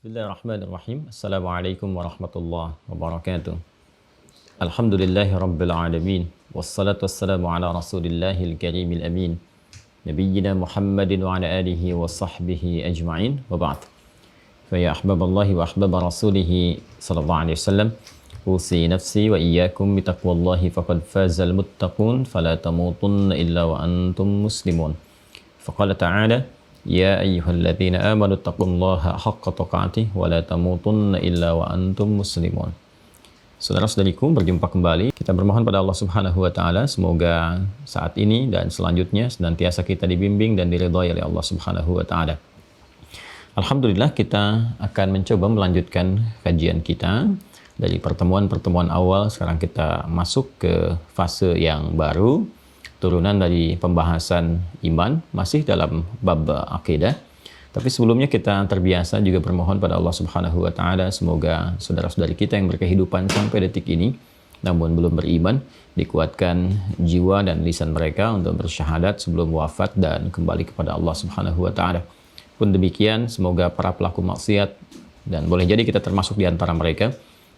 Bismillahirrahmanirrahim. Assalamualaikum warahmatullahi wabarakatuh. Alhamdulillahi rabbil alamin. Wassalatu wassalamu ala rasulillahil karimil amin. Nabiyyina Muhammadin wa ala alihi wa sahbihi ajma'in. Wa ba'd. Fa ya ahbaballahi wa ahbaba rasulihi sallallahu alaihi wasallam. Usi nafsi wa iyyakum bitaqwallahi faqad fazal muttaqun fala tamutunna illa wa antum muslimun. Faqala ta'ala Ya ayyuhalladzina amanu taqullaha haqqa tuqatih wa la tamutunna illa wa antum muslimun. Saudara-saudariku, berjumpa kembali. Kita bermohon pada Allah Subhanahu wa taala semoga saat ini dan selanjutnya senantiasa kita dibimbing dan diridhai oleh Allah Subhanahu wa taala. Alhamdulillah, kita akan mencoba melanjutkan kajian kita dari pertemuan-pertemuan awal. Sekarang kita masuk ke fase yang baru, turunan dari pembahasan iman, masih dalam bab akidah. Tapi sebelumnya kita terbiasa juga bermohon pada Allah Subhanahu wa taala semoga saudara-saudari kita yang berkehidupan sampai detik ini namun belum beriman dikuatkan jiwa dan lisan mereka untuk bersyahadat sebelum wafat dan kembali kepada Allah Subhanahu wa taala. Pun demikian, semoga para pelaku maksiat, dan boleh jadi kita termasuk di antara mereka,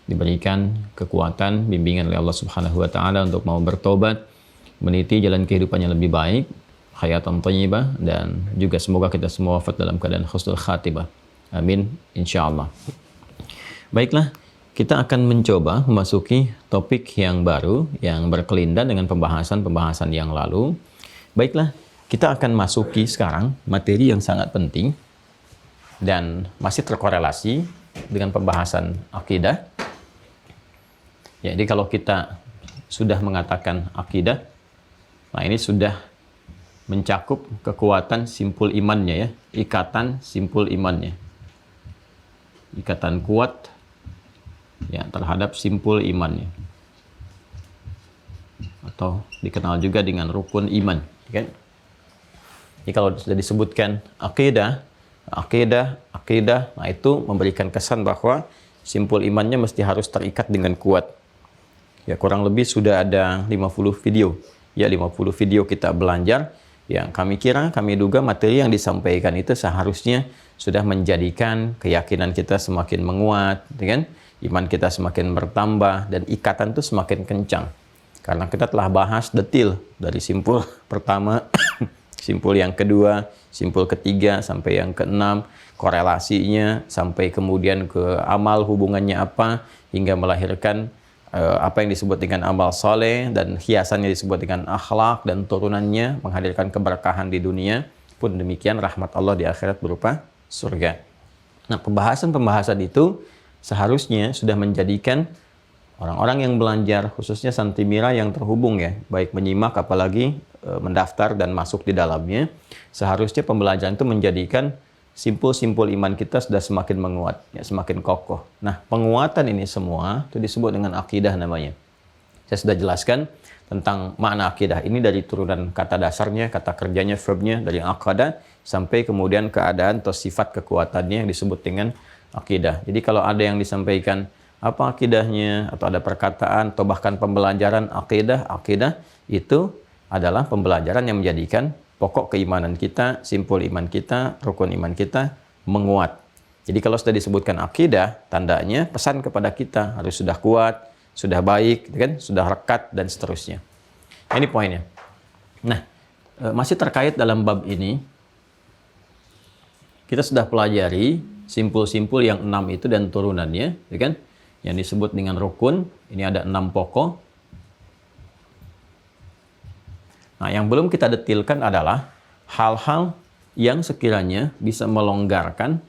diberikan kekuatan, bimbingan oleh Allah Subhanahu wa taala untuk mau bertobat, meniti jalan kehidupan yang lebih baik, hayatan thayyibah, dan juga semoga kita semua wafat dalam keadaan husnul khatibah. Amin, insyaallah. Baiklah, kita akan mencoba memasuki topik yang baru yang berkelindan dengan pembahasan-pembahasan yang lalu. Baiklah, kita akan masuki sekarang materi yang sangat penting dan masih terkorelasi dengan pembahasan akidah. Jadi kalau kita sudah mengatakan akidah, nah ini sudah mencakup kekuatan simpul imannya ya, ikatan simpul imannya. Ikatan kuat ya terhadap simpul imannya. Atau dikenal juga dengan rukun iman, kan? Jadi kalau sudah disebutkan akidah, nah itu memberikan kesan bahwa simpul imannya mesti harus terikat dengan kuat. Ya kurang lebih sudah ada 50 video. Ya 50 video kita belajar yang kami duga materi yang disampaikan itu seharusnya sudah menjadikan keyakinan kita semakin menguat, kan? Iman kita semakin bertambah dan ikatan itu semakin kencang. Karena kita telah bahas detil dari simpul pertama, simpul yang kedua, simpul ketiga sampai yang keenam, korelasinya sampai kemudian ke amal hubungannya apa hingga melahirkan apa yang disebut dengan amal soleh dan hiasannya disebut dengan akhlak dan turunannya menghadirkan keberkahan di dunia, pun demikian rahmat Allah di akhirat berupa surga. Nah, pembahasan-pembahasan itu seharusnya sudah menjadikan orang-orang yang belajar, khususnya Santimira yang terhubung ya, baik menyimak apalagi mendaftar dan masuk di dalamnya, seharusnya pembelajaran itu menjadikan simpul-simpul iman kita sudah semakin menguat, ya, semakin kokoh. Nah, penguatan ini semua itu disebut dengan akidah namanya. Saya sudah jelaskan tentang makna akidah. Ini dari turunan kata dasarnya, kata kerjanya, verbnya, dari aqada sampai kemudian keadaan atau sifat kekuatannya yang disebut dengan akidah. Jadi kalau ada yang disampaikan apa akidahnya, atau ada perkataan, atau bahkan pembelajaran akidah itu adalah pembelajaran yang menjadikan pokok keimanan kita, simpul iman kita, rukun iman kita menguat. Jadi kalau sudah disebutkan akidah, tandanya pesan kepada kita harus sudah kuat, sudah baik, kan? Sudah rekat dan seterusnya. Ini poinnya. Nah, masih terkait dalam bab ini, kita sudah pelajari simpul-simpul yang 6 itu dan turunannya, kan? Yang disebut dengan rukun. Ini ada 6 pokok. Nah, yang belum kita detilkan adalah hal-hal yang sekiranya bisa melonggarkan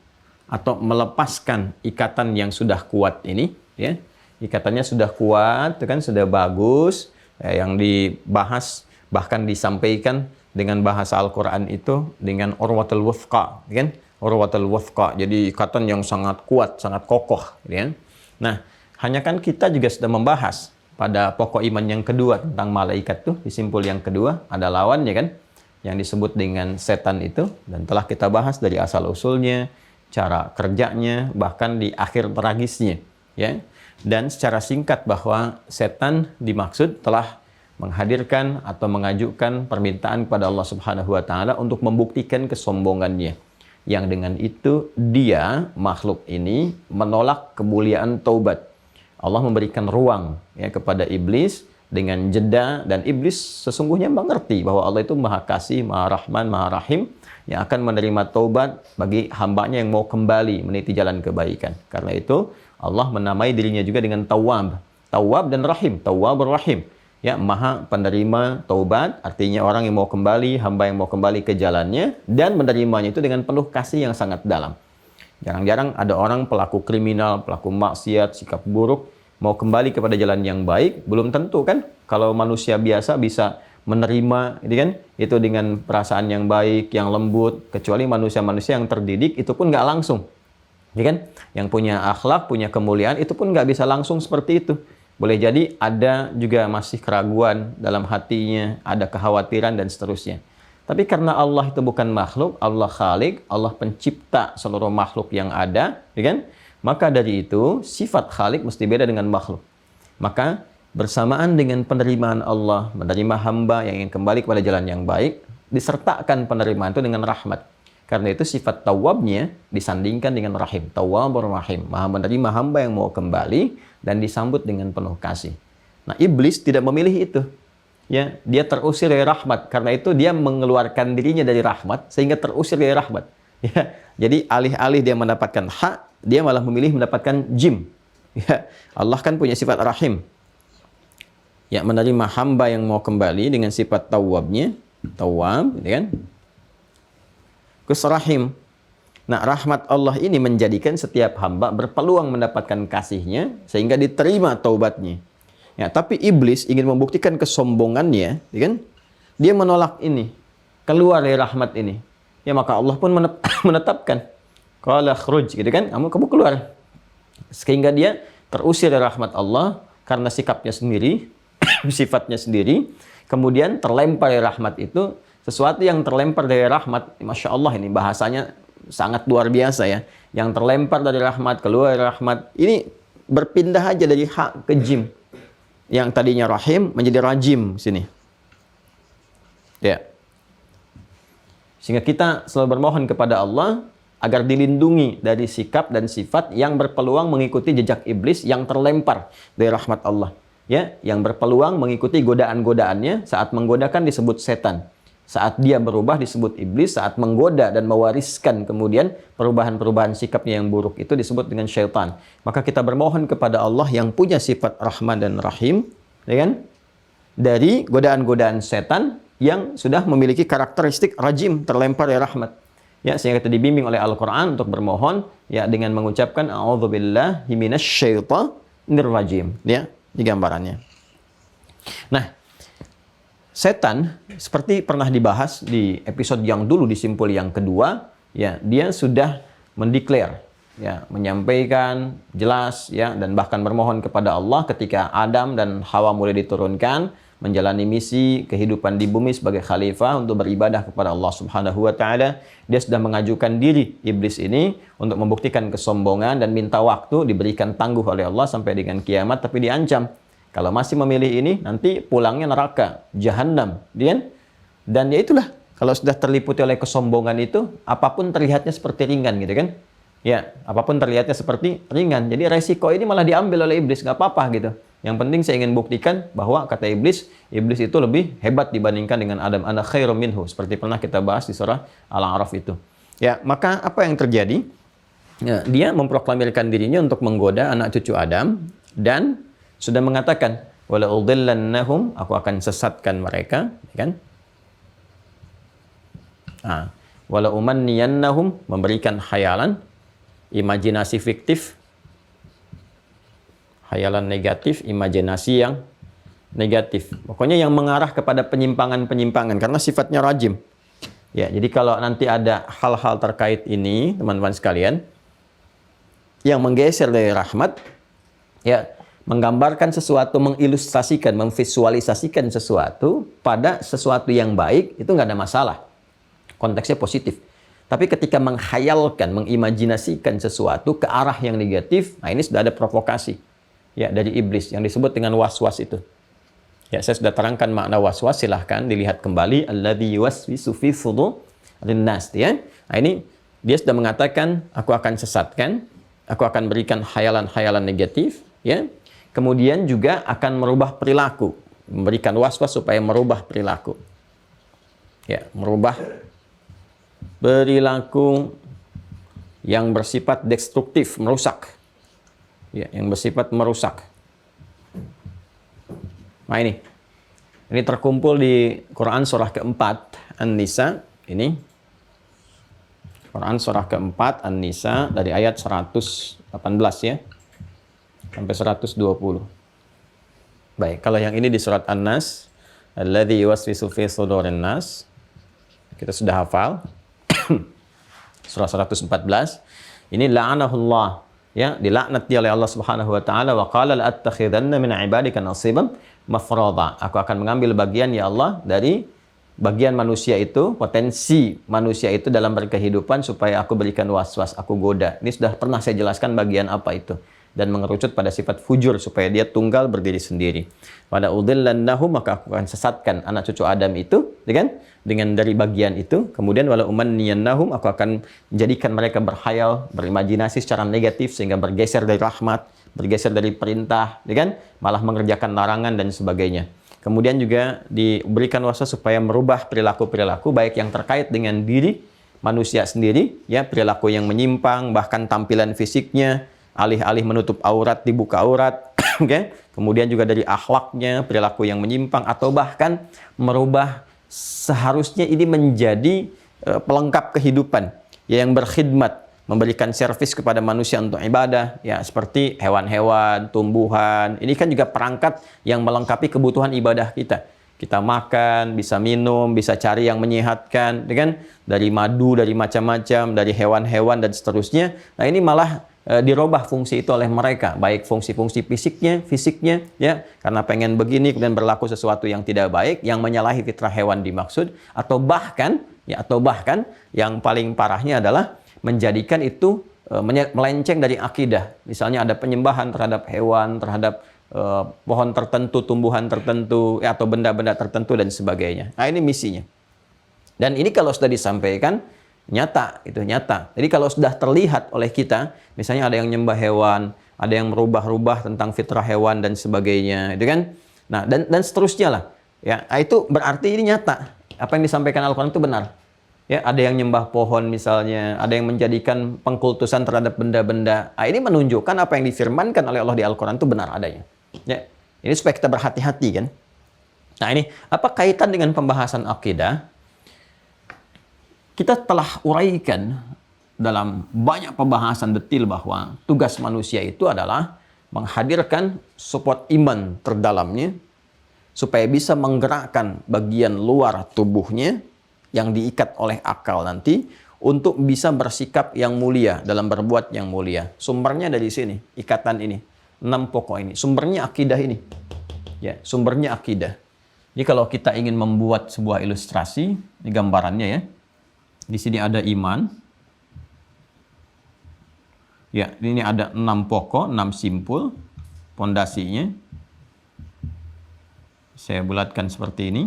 atau melepaskan ikatan yang sudah kuat ini, ya. Ikatannya sudah kuat, kan, sudah bagus, ya, yang dibahas bahkan disampaikan dengan bahasa Al-Qur'an itu dengan urwatul wuthqa, kan? Urwatul wuthqa. Jadi ikatan yang sangat kuat, sangat kokoh, ya. Nah, hanya kan kita juga sudah membahas pada pokok iman yang kedua tentang malaikat tuh, di simpul yang kedua ada lawannya kan, yang disebut dengan setan itu, dan telah kita bahas dari asal usulnya, cara kerjanya, bahkan di akhir tragisnya, ya. Dan secara singkat bahwa setan dimaksud telah menghadirkan atau mengajukan permintaan kepada Allah Subhanahu wa taala untuk membuktikan kesombongannya. yang dengan itu dia, makhluk ini, menolak kemuliaan taubat. Allah memberikan ruang ya kepada iblis dengan jeda, dan iblis sesungguhnya mengerti bahwa Allah itu Maha Kasih, Maha Rahman, Maha Rahim, yang akan menerima taubat bagi hambanya yang mau kembali meniti jalan kebaikan. Karena itu Allah menamai dirinya juga dengan Tawwab. Tawwab dan Rahim, Tawwab Rahim. Ya, Maha penerima taubat, artinya orang yang mau kembali, hamba yang mau kembali ke jalannya, dan menerimanya itu dengan penuh kasih yang sangat dalam. Jarang-jarang ada orang pelaku kriminal, pelaku maksiat, sikap buruk, mau kembali kepada jalan yang baik. Belum tentu kan, kalau manusia biasa bisa menerima gitu kan, itu dengan perasaan yang baik, yang lembut, kecuali manusia-manusia yang terdidik, itu pun nggak langsung. Ya kan? Yang punya akhlak, punya kemuliaan, itu pun nggak bisa langsung seperti itu. Boleh jadi ada juga masih keraguan dalam hatinya, ada kekhawatiran dan seterusnya. Tapi karena Allah itu bukan makhluk, Allah Khalik, Allah pencipta seluruh makhluk yang ada, ya kan? Maka dari itu sifat Khalik mesti beda dengan makhluk. Maka bersamaan dengan penerimaan Allah, menerima hamba yang ingin kembali kepada jalan yang baik, disertakan penerimaan itu dengan rahmat. Karena itu sifat tawabnya disandingkan dengan rahim. Tawwabur rahim, maha menerima hamba yang mau kembali dan disambut dengan penuh kasih. Nah, iblis tidak memilih itu. Ya, dia terusir dari rahmat. Karena itu dia mengeluarkan dirinya dari rahmat sehingga terusir dari rahmat. Ya, jadi alih-alih dia mendapatkan hak, dia malah memilih mendapatkan jim. Ya, Allah kan punya sifat rahim. Ya, menerima hamba yang mau kembali dengan sifat tawwabnya, tawwab, ya kan? Rahim. Nah, rahmat Allah ini menjadikan setiap hamba berpeluang mendapatkan kasihnya sehingga diterima taubatnya. Ya, tapi iblis ingin membuktikan kesombongannya, ya kan? Dia menolak ini, keluar dari rahmat ini. Ya, maka Allah pun menetapkan, qala khruj, gitu kan? Kamu keluar. Sehingga dia terusir dari rahmat Allah karena sikapnya sendiri, sifatnya sendiri, kemudian terlempar dari rahmat itu. Sesuatu yang terlempar dari rahmat, Masya Allah, ini bahasanya sangat luar biasa ya. Yang terlempar dari rahmat, keluar dari rahmat, ini berpindah aja dari hak ke jim. Yang tadinya rahim menjadi rajim sini. Ya. Sehingga kita selalu bermohon kepada Allah agar dilindungi dari sikap dan sifat yang berpeluang mengikuti jejak iblis yang terlempar dari rahmat Allah. Ya, yang berpeluang mengikuti godaan-godaannya, saat menggodakan disebut setan. Saat dia berubah disebut iblis, saat menggoda dan mewariskan kemudian perubahan-perubahan sikapnya yang buruk itu disebut dengan syaitan. Maka kita bermohon kepada Allah yang punya sifat Rahman dan Rahim, ya kan? Dari godaan-godaan setan yang sudah memiliki karakteristik rajim, terlempar dari rahmat. Ya, sehingga kita dibimbing oleh Al-Qur'an untuk bermohon ya dengan mengucapkan a'udzubillahi minasyaitonir rajim, ya, di gambarannya. Nah, setan, seperti pernah dibahas di episode yang dulu di simpul yang kedua, ya, dia sudah mendeklar, ya, menyampaikan jelas, ya, dan bahkan bermohon kepada Allah ketika Adam dan Hawa mulai diturunkan, menjalani misi kehidupan di bumi sebagai khalifah untuk beribadah kepada Allah Subhanahu wa taala. Dia sudah mengajukan diri iblis ini untuk membuktikan kesombongan dan minta waktu, diberikan tangguh oleh Allah sampai dengan kiamat, tapi diancam. Kalau masih memilih ini, nanti pulangnya neraka, jahanam, kan? Dan ya itulah, kalau sudah terliputi oleh kesombongan itu, apapun terlihatnya seperti ringan, gitu kan? Ya, apapun terlihatnya seperti ringan. Jadi resiko ini malah diambil oleh iblis, nggak apa-apa gitu. Yang penting saya ingin buktikan bahwa kata iblis itu lebih hebat dibandingkan dengan Adam. Ana khairum minhu, seperti pernah kita bahas di surah Al-A'raf itu. Ya, maka apa yang terjadi? Ya, dia memproklamirkan dirinya untuk menggoda anak cucu Adam dan sudah mengatakan wala udillannahum, aku akan sesatkan mereka, kan? Wala umanniyannahum, memberikan khayalan, imajinasi fiktif, khayalan negatif, imajinasi yang negatif. Pokoknya yang mengarah kepada penyimpangan-penyimpangan karena sifatnya rajim. Ya, jadi kalau nanti ada hal-hal terkait ini, teman-teman sekalian, yang menggeser dari rahmat, ya, menggambarkan sesuatu, mengilustrasikan, memvisualisasikan sesuatu pada sesuatu yang baik, itu nggak ada masalah. Konteksnya positif. Tapi ketika menghayalkan, mengimajinasikan sesuatu ke arah yang negatif, nah ini sudah ada provokasi, ya, dari iblis yang disebut dengan waswas itu. Ya, saya sudah terangkan makna waswas, silahkan dilihat kembali. Alladzi yuwaswisu fi sudurin nas, ya. Nah, ini Dia sudah mengatakan, aku akan sesatkan, aku akan berikan khayalan-khayalan negatif, ya. Kemudian juga akan merubah perilaku, memberikan was-was supaya merubah perilaku. Ya, merubah perilaku yang bersifat destruktif, merusak. Ya, yang bersifat merusak. Nah ini terkumpul di Quran surah keempat An-Nisa. Ini Quran surah keempat An-Nisa dari ayat 118 ya sampai 120. Baik, kalau yang ini di surat An-Nas, alladzi yuwaswisu fi sudurin nas, kita sudah hafal. Surah 114. Ini la'anahullah, ya, dilaknat dia oleh Allah Subhanahu wa taala, wa qala la'attakhidanna min 'ibadika nasiban mafrada. Aku akan mengambil bagian ya Allah dari bagian manusia itu, potensi manusia itu dalam berkehidupan supaya aku berikan was-was, aku goda. Ini sudah pernah saya jelaskan bagian apa itu. Dan mengerucut pada sifat fujur supaya dia tunggal berdiri sendiri. Pada udhillannahum, maka aku akan sesatkan anak cucu Adam itu dengan dari bagian itu. Kemudian wala umanniyannahum, aku akan menjadikan mereka berkhayal, berimajinasi secara negatif sehingga bergeser dari rahmat, bergeser dari perintah, malah mengerjakan larangan dan sebagainya. Kemudian juga diberikan waswas supaya merubah perilaku-perilaku baik yang terkait dengan diri manusia sendiri, ya, perilaku yang menyimpang, bahkan tampilan fisiknya, alih-alih menutup aurat, dibuka aurat, okay? Kemudian juga dari akhlaknya, perilaku yang menyimpang, atau bahkan merubah seharusnya ini menjadi pelengkap kehidupan, ya, yang berkhidmat, memberikan servis kepada manusia untuk ibadah, ya, seperti hewan-hewan, tumbuhan. Ini kan juga perangkat yang melengkapi kebutuhan ibadah kita. Kita makan, bisa minum, bisa cari yang menyehatkan, dari madu, dari macam-macam, dari hewan-hewan dan seterusnya. Nah, ini malah dirubah fungsi itu oleh mereka, baik fungsi-fungsi fisiknya, ya, karena pengen begini kemudian berlaku sesuatu yang tidak baik, yang menyalahi fitrah hewan dimaksud, atau bahkan yang paling parahnya adalah menjadikan itu melenceng dari akidah. Misalnya ada penyembahan terhadap hewan, terhadap pohon tertentu, tumbuhan tertentu, ya, atau benda-benda tertentu dan sebagainya. Nah, ini misinya. Dan ini kalau sudah disampaikan nyata. Jadi kalau sudah terlihat oleh kita, misalnya ada yang nyembah hewan, ada yang merubah-rubah tentang fitrah hewan dan sebagainya, Nah, dan seterusnya lah. Ya, itu berarti ini nyata. Apa yang disampaikan Al-Qur'an itu benar. Ya, ada yang nyembah pohon misalnya, ada yang menjadikan pengkultusan terhadap benda-benda. Nah, ini menunjukkan apa yang difirmankan oleh Allah di Al-Qur'an itu benar adanya. Ya, ini supaya kita berhati-hati kan. Nah, ini apa kaitan dengan pembahasan akidah? Kita telah uraikan dalam banyak pembahasan detil bahwa tugas manusia itu adalah menghadirkan support iman terdalamnya supaya bisa menggerakkan bagian luar tubuhnya yang diikat oleh akal nanti untuk bisa bersikap yang mulia dalam berbuat yang mulia. Sumbernya dari sini, ikatan ini, 6 pokok ini. Sumbernya akidah ini. Ya, sumbernya akidah. Jadi kalau kita ingin membuat sebuah ilustrasi, ini gambarannya ya. Di sini ada iman. Ya, ini ada 6 pokok, 6 simpul pondasinya. Saya bulatkan seperti ini.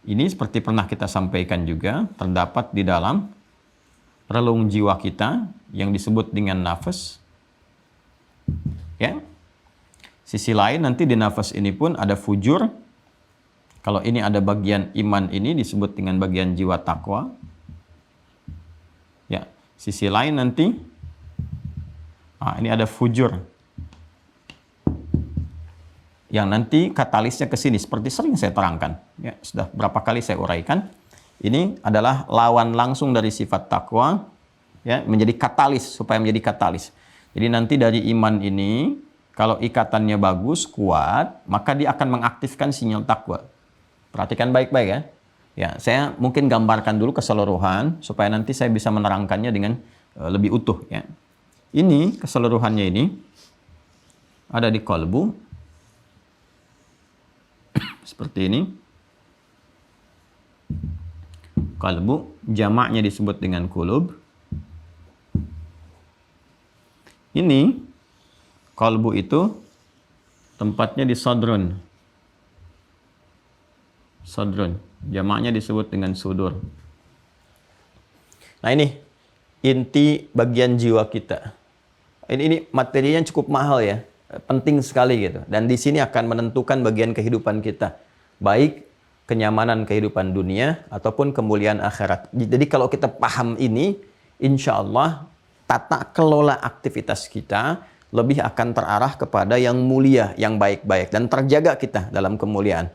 Ini seperti pernah kita sampaikan juga, terdapat di dalam relung jiwa kita yang disebut dengan nafas. Ya. Sisi lain nanti di nafas ini pun ada fujur. Kalau ini ada bagian iman ini disebut dengan bagian jiwa takwa. Ya, sisi lain nanti ini ada fujur. Yang nanti katalisnya ke sini seperti sering saya terangkan. Ya, sudah berapa kali saya uraikan. Ini adalah lawan langsung dari sifat takwa, ya, menjadi katalis supaya menjadi katalis. Jadi nanti dari iman ini kalau ikatannya bagus, kuat, maka dia akan mengaktifkan sinyal takwa. Perhatikan baik-baik ya. Ya, saya mungkin gambarkan dulu keseluruhan supaya nanti saya bisa menerangkannya dengan lebih utuh ya. Ini keseluruhannya ini ada di kolbu. Seperti ini. Kolbu, jamaknya disebut dengan kulub. Ini kolbu itu tempatnya di sodrun. Sodrun, jamaknya disebut dengan sudur. Nah ini inti bagian jiwa kita. Ini materinya cukup mahal ya, penting sekali gitu. Dan di sini akan menentukan bagian kehidupan kita, baik kenyamanan kehidupan dunia ataupun kemuliaan akhirat. Jadi kalau kita paham ini, insya Allah tata kelola aktivitas kita lebih akan terarah kepada yang mulia, yang baik-baik, dan terjaga kita dalam kemuliaan.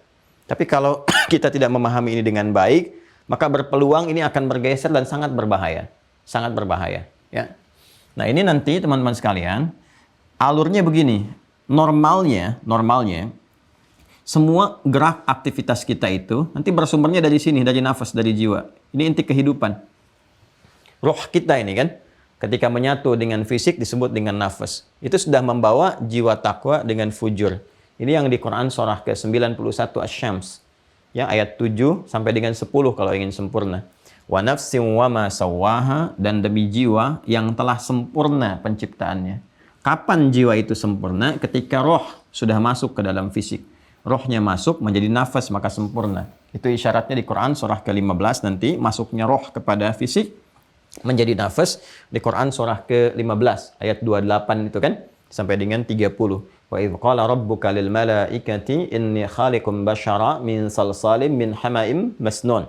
Tapi kalau kita tidak memahami ini dengan baik, maka berpeluang ini akan bergeser dan sangat berbahaya. Sangat berbahaya. Ya. Nah ini nanti teman-teman sekalian, alurnya begini. Normalnya, semua gerak aktivitas kita itu nanti bersumbernya dari sini, dari nafas, dari jiwa. Ini inti kehidupan. Roh kita ini kan, ketika menyatu dengan fisik disebut dengan nafas. Itu sudah membawa jiwa takwa dengan fujur. Ini yang di Quran surah ke-91 Asy-Syams. Ya, ayat 7 sampai dengan 10 kalau ingin sempurna. Wa nafsin wa ma sawwaha, dan demi jiwa yang telah sempurna penciptaannya. Kapan jiwa itu sempurna? Ketika roh sudah masuk ke dalam fisik. Rohnya masuk menjadi nafas maka sempurna. Itu isyaratnya di Quran surah ke-15 nanti masuknya roh kepada fisik menjadi nafas di Quran surah ke-15 ayat 28 itu kan sampai dengan 30. Wa idz qala rabbuka lil malaikati inni khaliqum basyara min salsalim min hamaim masnun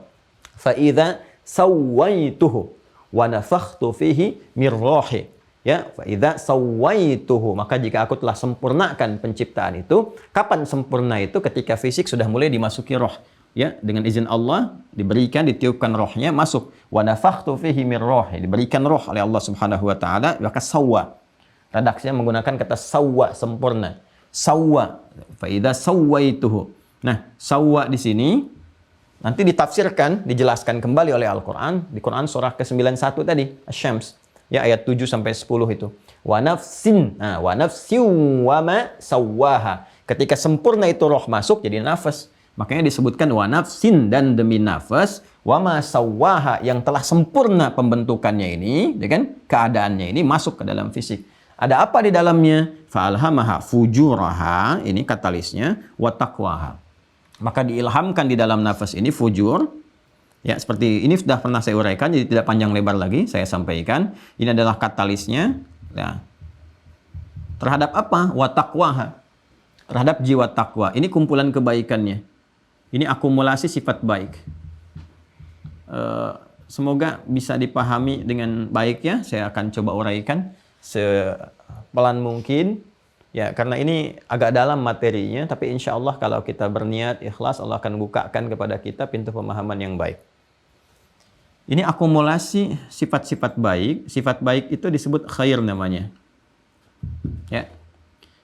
fa idza sawaituhu wa nafakhtu fihi min ruhi. Ya, fa idza sawaituhu, maka jika aku telah sempurnakan penciptaan itu, kapan sempurna itu? Ketika fisik sudah mulai dimasuki roh. Ya, dengan izin Allah diberikan, ditiupkan rohnya masuk. Wa nafakhtu fihi min ruhi, diberikan roh oleh Allah Subhanahu wa taala, maka sawwa. Redaksinya menggunakan kata sawwa, sempurna. Sawwa, fa idza sawaituhu. Nah, sawwa di sini nanti ditafsirkan, dijelaskan kembali oleh Al-Qur'an di Quran surah ke-91 tadi, Asy-Syams. Ya, ayat 7 sampai 10 itu. Wa nafsin, wa nafsin wa ma sawwaha. Ketika sempurna itu roh masuk jadi nafas. Makanya disebutkan wa nafsin, dan demi nafas, wa ma sawwaha, yang telah sempurna pembentukannya ini, ya kan? Keadaannya ini masuk ke dalam fisik. Ada apa di dalamnya? Fa'alhamaha fujuraha, ini katalisnya, wa taqwaha. Maka diilhamkan di dalam nafas ini fujur. Ya, seperti ini sudah pernah saya uraikan, jadi tidak panjang lebar lagi saya sampaikan. Ini adalah katalisnya. Ya. Terhadap apa? Wa taqwaha. Terhadap jiwa takwa. Ini kumpulan kebaikannya. Ini akumulasi sifat baik. Semoga bisa dipahami dengan baik ya. Saya akan coba uraikan sepelan mungkin. Ya, karena ini agak dalam materinya, tapi insya Allah kalau kita berniat ikhlas, Allah akan bukakan kepada kita pintu pemahaman yang baik. Ini akumulasi sifat-sifat baik. Sifat baik itu disebut khair namanya. Ya.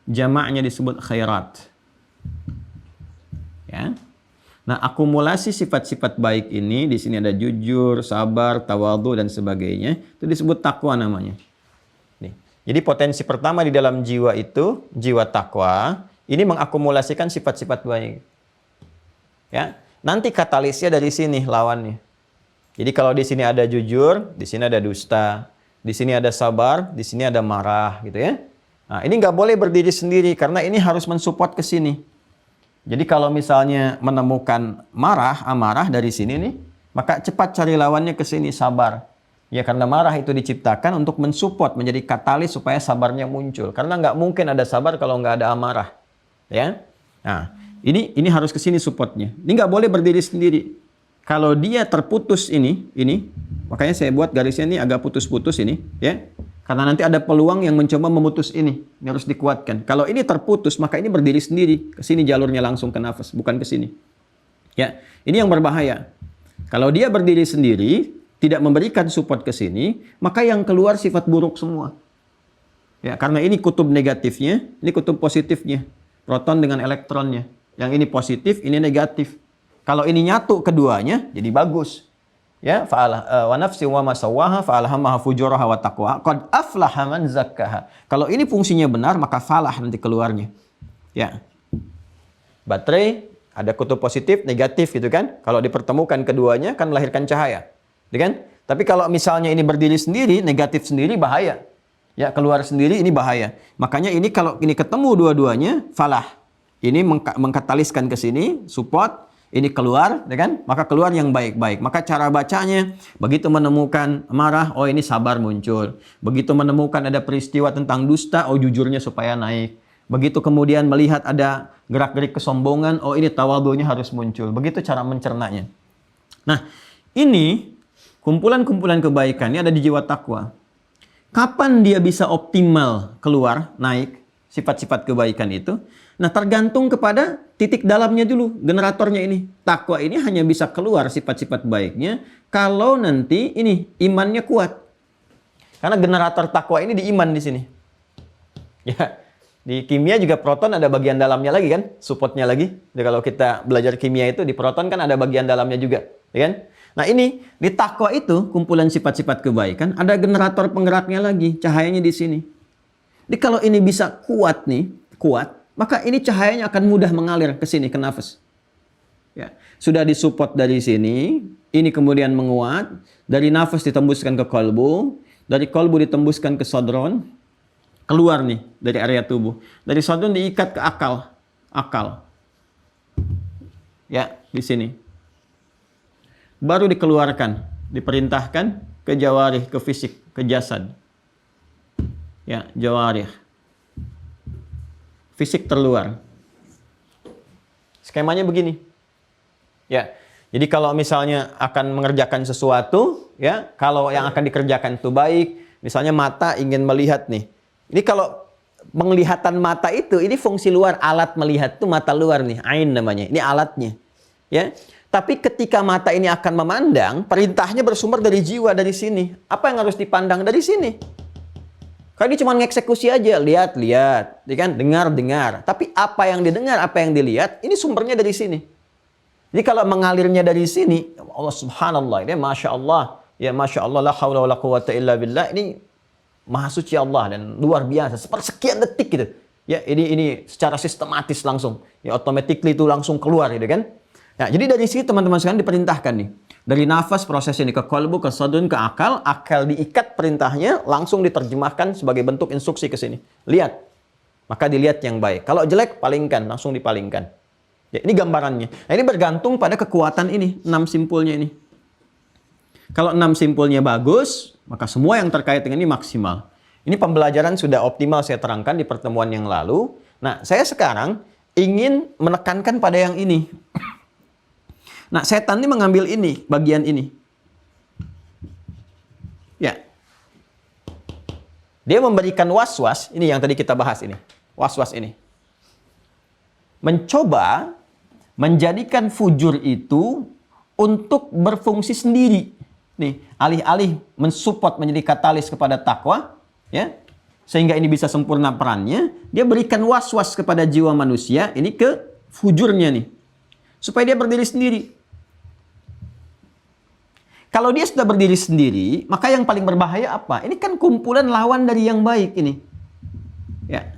Jamaknya disebut khairat. Ya. Nah, akumulasi sifat-sifat baik ini, di sini ada jujur, sabar, tawadhu, dan sebagainya. Itu disebut takwa namanya. Nih. Jadi potensi pertama di dalam jiwa itu, jiwa takwa, ini mengakumulasikan sifat-sifat baik. Ya. Nanti katalisnya dari sini lawannya. Jadi kalau di sini ada jujur, di sini ada dusta, di sini ada sabar, di sini ada marah, gitu ya. Nah, ini nggak boleh berdiri sendiri karena ini harus mensupport ke sini. Jadi kalau misalnya menemukan marah, amarah dari sini nih, maka cepat cari lawannya ke sini, sabar. Ya, karena marah itu diciptakan untuk mensupport, menjadi katalis supaya sabarnya muncul. Karena nggak mungkin ada sabar kalau nggak ada amarah. Ya. Nah, ini harus ke sini supportnya. Ini nggak boleh berdiri sendiri. Kalau dia terputus ini, makanya saya buat garisnya ini agak putus-putus ini, ya. Karena nanti ada peluang yang mencoba memutus ini harus dikuatkan. Kalau ini terputus, maka ini berdiri sendiri. Ke sini jalurnya langsung ke nafas, bukan ke sini. Ya, ini yang berbahaya. Kalau dia berdiri sendiri, tidak memberikan support ke sini, maka yang keluar sifat buruk semua. Ya, karena ini kutub negatifnya, ini kutub positifnya. Proton dengan elektronnya. Yang ini positif, ini negatif. Kalau ini nyatu keduanya, jadi bagus. Ya, wa nafsi wa ma sawwaha fa'alhamaha fujuraha wa taqwa. Qad aflaha man zakkaha. Kalau ini fungsinya benar, maka falah nanti keluarnya. Ya. Baterai ada kutub positif, negatif gitu kan? Kalau dipertemukan keduanya kan melahirkan cahaya. Ya kan? Tapi kalau misalnya ini berdiri sendiri, negatif sendiri bahaya. Ya, keluar sendiri ini bahaya. Makanya ini kalau ini ketemu dua-duanya, falah. Ini mengkataliskan ke sini, support. ini keluar, ya kan? Maka keluar yang baik-baik. Maka cara bacanya, begitu menemukan marah, oh ini sabar muncul. Begitu menemukan ada peristiwa tentang dusta, oh jujurnya supaya naik. Begitu kemudian melihat ada gerak-gerik kesombongan, oh ini tawadhunya harus muncul. Begitu cara mencernanya. Nah, ini kumpulan-kumpulan kebaikan, ini ada di jiwa takwa. Kapan dia bisa optimal keluar, naik sifat-sifat kebaikan itu? Nah, tergantung kepada titik dalamnya dulu, generatornya ini. Takwa ini hanya bisa keluar sifat-sifat baiknya kalau nanti ini imannya kuat. Karena generator takwa ini di iman di sini. Ya, di kimia juga proton ada bagian dalamnya lagi kan, supportnya lagi. Jadi kalau kita belajar kimia itu di proton kan ada bagian dalamnya juga, ya kan? Nah, ini di takwa itu kumpulan sifat-sifat kebaikan, ada generator penggeraknya lagi, cahayanya di sini. Jadi kalau ini bisa kuat nih, kuat, maka ini cahayanya akan mudah mengalir ke sini, ke nafas. Ya, sudah disupport dari sini, ini kemudian menguat, dari nafas ditembuskan ke kolbu, dari kolbu ditembuskan ke sodron, keluar nih dari area tubuh. Dari sodron diikat ke akal, ya di sini. Baru dikeluarkan, diperintahkan ke jawarih, ke fisik, ke jasad. Ya, jawarih. Fisik terluar. Skemanya begini. Ya. Jadi kalau misalnya akan mengerjakan sesuatu, ya, kalau yang akan dikerjakan itu baik, misalnya mata ingin melihat nih. Ini kalau penglihatan mata itu, ini fungsi luar, alat melihat itu mata luar nih, ain namanya. Ini alatnya. Ya. Tapi ketika mata ini akan memandang, perintahnya bersumber dari jiwa, dari sini. Apa yang harus dipandang dari sini? Kalau dia cuma ngeksekusi aja, lihat, ya kan? Dengar. Tapi apa yang didengar, apa yang dilihat, ini sumbernya dari sini. Jadi kalau mengalirnya dari sini, Allah subhanallah, ini Masya Allah. Ya Masya Allah, la hawla wa la quwata illa billah. Ini maha suci Allah dan luar biasa. Sepersekian detik gitu. Ya, ini secara sistematis langsung. Ya, automatically itu langsung keluar gitu kan. Nah, jadi dari sini teman-teman sekalian diperintahkan nih. Dari nafas proses ini ke kolbu, ke sodun, ke akal. Akal diikat perintahnya, langsung diterjemahkan sebagai bentuk instruksi ke sini. Lihat. Maka dilihat yang baik. Kalau jelek, palingkan. Langsung dipalingkan. Ya, ini gambarannya. Nah, ini bergantung pada kekuatan ini. 6 simpulnya ini. Kalau 6 simpulnya bagus, maka semua yang terkait dengan ini maksimal. Ini pembelajaran sudah optimal saya terangkan di pertemuan yang lalu. Nah, saya sekarang ingin menekankan pada yang ini. Nah, setan ini mengambil ini, bagian ini. Ya. Dia memberikan was-was, ini yang tadi kita bahas ini. Was-was ini. Mencoba menjadikan fujur itu untuk berfungsi sendiri. Nih, alih-alih mensupport menjadi katalis kepada takwa, ya. Sehingga ini bisa sempurna perannya, dia berikan was-was kepada jiwa manusia ini ke fujurnya nih. Supaya dia berdiri sendiri. Kalau dia sudah berdiri sendiri, maka yang paling berbahaya apa? Ini kan kumpulan lawan dari yang baik ini. Ya.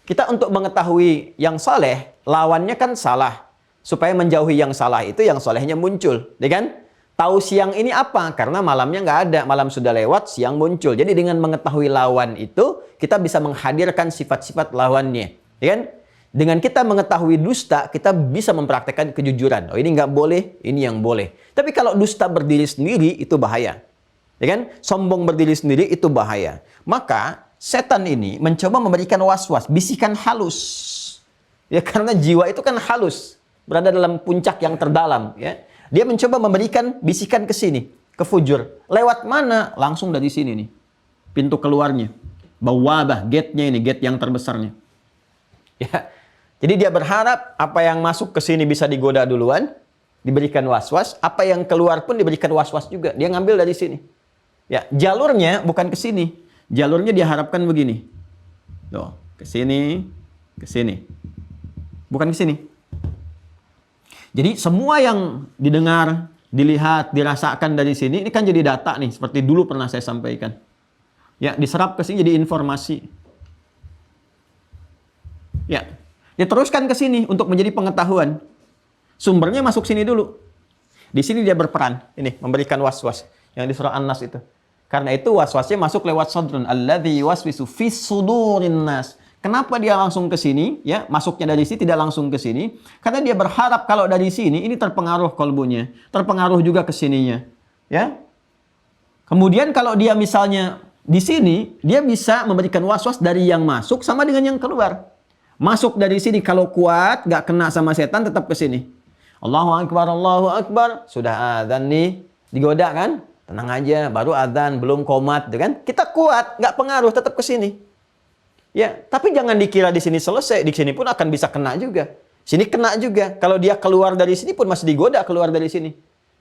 Kita untuk mengetahui yang saleh, lawannya kan salah. Supaya menjauhi yang salah itu, yang salehnya muncul. Ya kan? Tahu siang ini apa? Karena malamnya nggak ada. Malam sudah lewat, siang muncul. Jadi dengan mengetahui lawan itu, kita bisa menghadirkan sifat-sifat lawannya. Ya kan? Dengan kita mengetahui dusta, kita bisa mempraktekkan kejujuran. Oh, ini nggak boleh, ini yang boleh. Tapi kalau dusta berdiri sendiri, itu bahaya. Ya kan? Sombong berdiri sendiri, itu bahaya. Maka, setan ini mencoba memberikan was-was, bisikan halus. Ya, karena jiwa itu kan halus. Berada dalam puncak yang terdalam. Ya. Dia mencoba memberikan bisikan ke sini, ke fujur. Lewat mana? Langsung dari sini nih. Pintu keluarnya. Bawabah, gate-nya ini, gate yang terbesarnya. Ya. Jadi dia berharap apa yang masuk ke sini bisa digoda duluan, diberikan was-was, apa yang keluar pun diberikan was-was juga. Dia ngambil dari sini. Ya, jalurnya bukan ke sini. Jalurnya dia harapkan begini. Tuh, ke sini, ke sini. Bukan ke sini. Jadi semua yang didengar, dilihat, dirasakan dari sini, ini kan jadi data nih, seperti dulu pernah saya sampaikan. Ya, diserap ke sini jadi informasi. Ya. Diteruskan ke sini untuk menjadi pengetahuan. Sumbernya masuk sini dulu. Di sini dia berperan. Ini, memberikan was-was. Yang di surah An-Nas itu. Karena itu was-wasnya masuk lewat sodrun. Alladhi waswisu fis sudurin nas. Kenapa dia langsung ke sini? Ya, masuknya dari sini tidak langsung ke sini. Karena dia berharap kalau dari sini ini terpengaruh kolbunya, terpengaruh juga ke sininya. Ya. Kemudian kalau dia misalnya di sini, dia bisa memberikan was-was dari yang masuk sama dengan yang keluar. Masuk dari sini kalau kuat, nggak kena sama setan, tetap ke sini. Allahu Akbar, Allahu Akbar. Sudah azan nih, digoda kan? Tenang aja, baru azan, belum qomat, kan? Kita kuat, nggak pengaruh, tetap ke sini. Ya, tapi jangan dikira di sini selesai, di sini pun akan bisa kena juga. Sini kena juga. Kalau dia keluar dari sini pun masih digoda keluar dari sini.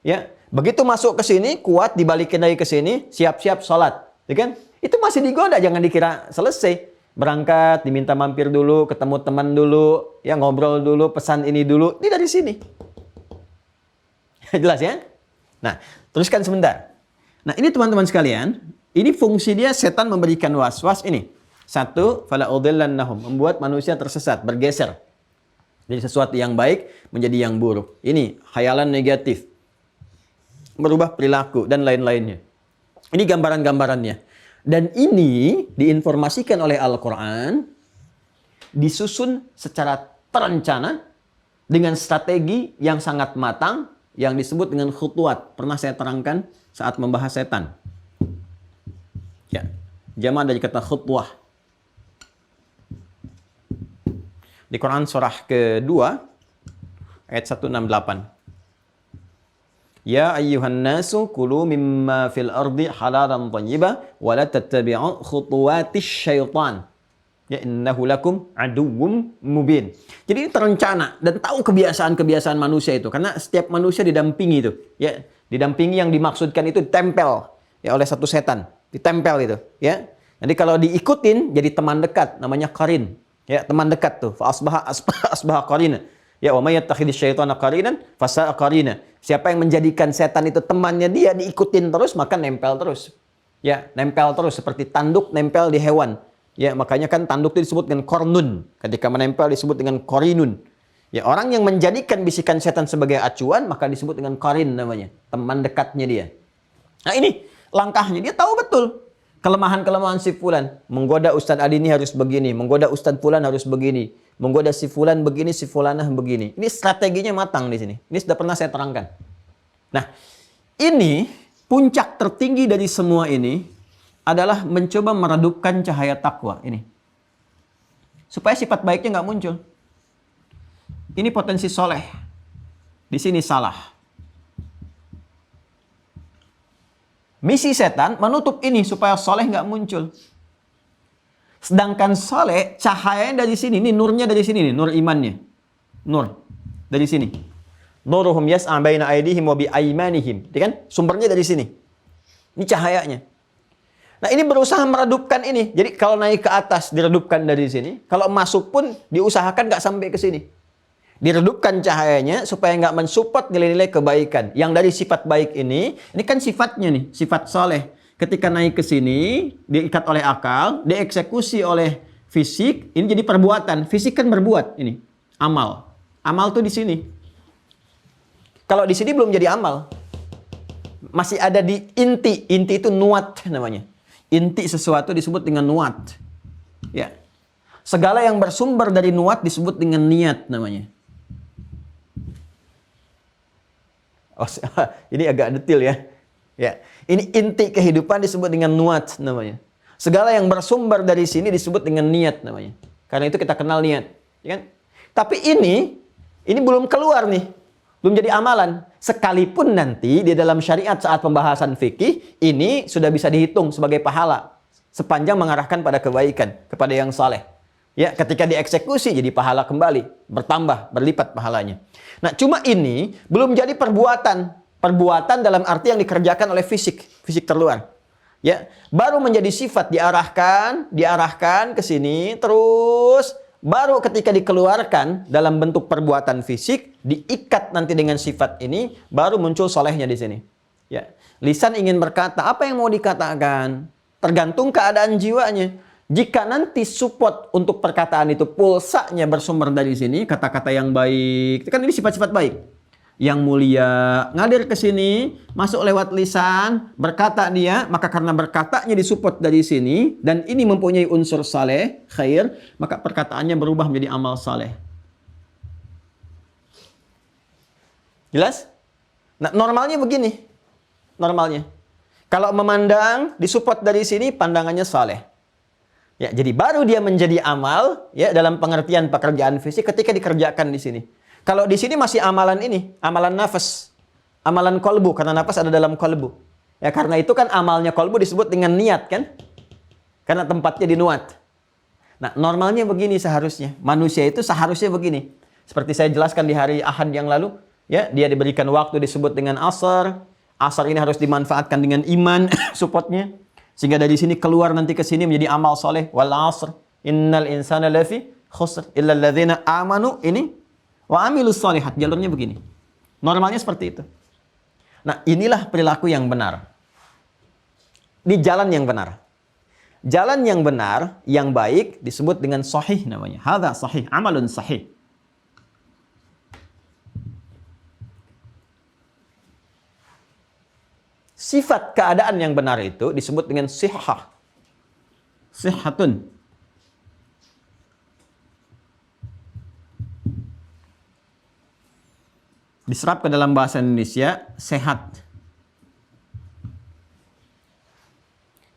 Ya, begitu masuk ke sini, kuat, dibalikin lagi ke sini, siap-siap sholat, ya kan? Itu masih digoda, jangan dikira selesai. Berangkat, diminta mampir dulu, ketemu teman dulu, ya ngobrol dulu, pesan ini dulu, ini dari sini. Jelas ya? Nah, teruskan sebentar. Nah, ini teman-teman sekalian, ini fungsi dia setan memberikan was-was ini. Satu, fala udillannahum, membuat manusia tersesat, bergeser dari sesuatu yang baik menjadi yang buruk. Ini khayalan negatif, merubah perilaku dan lain-lainnya. Ini gambaran-gambarannya. Dan ini diinformasikan oleh Al-Quran, disusun secara terencana dengan strategi yang sangat matang yang disebut dengan khutuat. Pernah saya terangkan saat membahas setan. Ya, jamak dari kata khutwah. Di Quran surah kedua ayat 168. Ya ayyuhan nasu kulu mimma fil ardi halalan thayyiban wa la tattabi'u khutuwatis syaitan. Ya innahu lakum aduwwum mubin. Jadi ini terencana dan tahu kebiasaan-kebiasaan manusia itu, karena setiap manusia didampingi itu, ya, didampingi yang dimaksudkan itu ditempel ya oleh satu setan, ditempel itu, ya. Nanti kalau diikutin jadi teman dekat, namanya qarin. Ya, teman dekat tuh. Fa asbaha qarina. Ya, wa may yattakhidhish syaitana qarinan fasa'a qarina. Siapa yang menjadikan setan itu temannya dia, diikutin terus, maka nempel terus. Ya, nempel terus seperti tanduk nempel di hewan. Ya, makanya kan tanduk itu disebut dengan kornun. Ketika menempel disebut dengan korinun. Ya, orang yang menjadikan bisikan setan sebagai acuan, maka disebut dengan qarin namanya. Teman dekatnya dia. Nah, ini langkahnya. Dia tahu betul kelemahan-kelemahan si fulan. Menggoda Ustadz Adi ini harus begini. Menggoda Ustadz fulan harus begini. Menggoda si fulan begini, si fulanah begini. Ini strateginya matang di sini. Ini sudah pernah saya terangkan. Nah, ini puncak tertinggi dari semua ini adalah mencoba meredupkan cahaya takwa ini. Supaya sifat baiknya nggak muncul. Ini potensi soleh. Di sini salah. Misi setan menutup ini supaya soleh nggak muncul. Sedangkan soleh, cahayanya dari sini, ini nurnya dari sini, nih, nur imannya. Nur, dari sini. Nuruhum yas'a baina aydihim wa bi aymanihim. Kan? Sumbernya dari sini. Ini cahayanya. Nah, ini berusaha meredupkan ini. Jadi kalau naik ke atas, diredupkan dari sini. Kalau masuk pun, diusahakan nggak sampai ke sini. Diredupkan cahayanya supaya nggak mensupport nilai-nilai kebaikan. Yang dari sifat baik ini kan sifatnya nih, sifat soleh. Ketika naik ke sini, diikat oleh akal, dieksekusi oleh fisik, ini jadi perbuatan. Fisik kan berbuat ini, amal. Amal tuh di sini. Kalau di sini belum jadi amal. Masih ada di inti. Inti itu nuat namanya. Inti sesuatu disebut dengan nuat. Ya. Segala yang bersumber dari nuat disebut dengan niat namanya. Oh, ini agak detail ya. Ya, ini inti kehidupan disebut dengan nuat namanya. Segala yang bersumber dari sini disebut dengan niat namanya. Karena itu kita kenal niat, ya kan? Tapi ini belum keluar nih. Belum jadi amalan. Sekalipun nanti di dalam syariat saat pembahasan fikih, ini sudah bisa dihitung sebagai pahala sepanjang mengarahkan pada kebaikan, kepada yang saleh. Ya, ketika dieksekusi jadi pahala kembali, bertambah, berlipat pahalanya. Nah, cuma ini belum jadi perbuatan. Perbuatan dalam arti yang dikerjakan oleh fisik terluar. Ya, baru menjadi sifat diarahkan ke sini, terus baru ketika dikeluarkan dalam bentuk perbuatan fisik, diikat nanti dengan sifat ini, baru muncul solehnya di sini. Ya, lisan ingin berkata, apa yang mau dikatakan? Tergantung keadaan jiwanya. Jika nanti support untuk perkataan itu, pulsanya bersumber dari sini, kata-kata yang baik, kan ini sifat-sifat baik. yang mulia, ngalir ke sini, masuk lewat lisan, berkata dia, maka karena berkatanya disupport dari sini, dan ini mempunyai unsur saleh, khair, maka perkataannya berubah menjadi amal saleh. Jelas? Nah, normalnya begini. Normalnya. Kalau memandang, disupport dari sini, pandangannya saleh. Ya, jadi baru dia menjadi amal, ya, dalam pengertian pekerjaan fisik ketika dikerjakan di sini. Kalau di sini masih amalan ini, amalan nafas, amalan kolbu, karena nafas ada dalam kolbu. Ya, karena itu kan amalnya kolbu disebut dengan niat, kan? Karena tempatnya dinuat. Nah, normalnya begini seharusnya. Manusia itu seharusnya begini. Seperti saya jelaskan di hari Ahad yang lalu, ya, dia diberikan waktu disebut dengan asar. Asar ini harus dimanfaatkan dengan iman, supportnya. Sehingga dari sini keluar nanti ke sini menjadi amal soleh. Wal asr, innal insana lafi khusr, illa alladzina amanu, ini wa amilus shalihat, jalurnya begini. Normalnya seperti itu. Nah, inilah perilaku yang benar. Di jalan yang benar. Jalan yang benar, yang baik disebut dengan sahih namanya. Hadza sahih, amalun sahih. Sifat keadaan yang benar itu disebut dengan sihhah. Sihhatun. Diserap ke dalam bahasa Indonesia, sehat.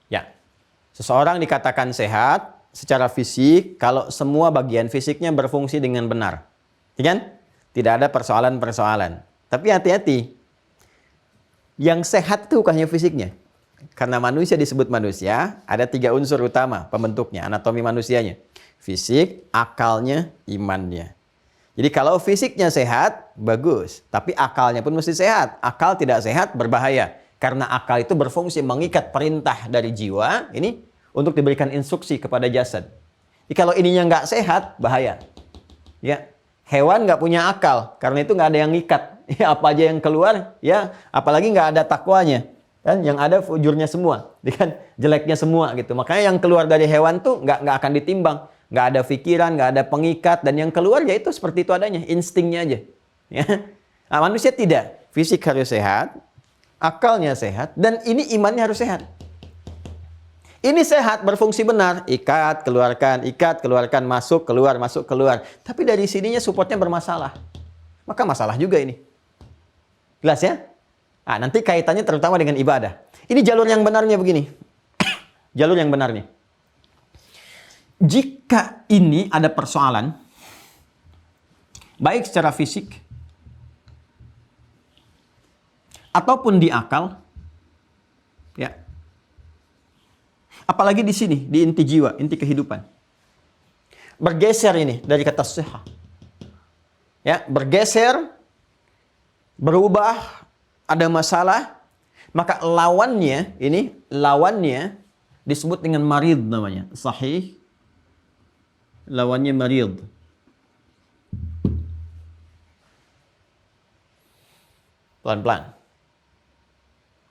Ya, seseorang dikatakan sehat secara fisik kalau semua bagian fisiknya berfungsi dengan benar. Ya kan? Tidak ada persoalan-persoalan. Tapi hati-hati, yang sehat itu bukannya fisiknya. Karena manusia disebut manusia, ada 3 unsur utama pembentuknya, anatomi manusianya. Fisik, akalnya, imannya. Jadi kalau fisiknya sehat, bagus. Tapi akalnya pun mesti sehat. Akal tidak sehat, berbahaya. Karena akal itu berfungsi mengikat perintah dari jiwa, ini untuk diberikan instruksi kepada jasad. Jadi kalau ininya nggak sehat, bahaya. Ya, hewan nggak punya akal. Karena itu nggak ada yang ngikat. Ya, apa aja yang keluar, ya apalagi nggak ada takwanya. Kan yang ada fujurnya semua. Kan jeleknya semua gitu. Makanya yang keluar dari hewan tuh nggak akan ditimbang. Nggak ada pikiran, nggak ada pengikat, dan yang keluar ya itu seperti itu adanya, instingnya aja. Ya. Nah, manusia tidak. Fisik harus sehat, akalnya sehat, dan ini imannya harus sehat. Ini sehat, berfungsi benar. Ikat, keluarkan, masuk, keluar. Tapi dari sininya supportnya bermasalah. Maka masalah juga ini. Jelas ya? Nah, nanti kaitannya terutama dengan ibadah. Ini jalur yang benarnya begini. Jalur yang benarnya. Jika ini ada persoalan, baik secara fisik, ataupun di akal, ya, apalagi di sini, di inti jiwa, inti kehidupan, bergeser ini dari kata sihah, ya, bergeser, berubah, ada masalah, maka lawannya disebut dengan marid namanya, sahih. Lawannya marid. Pelan-pelan.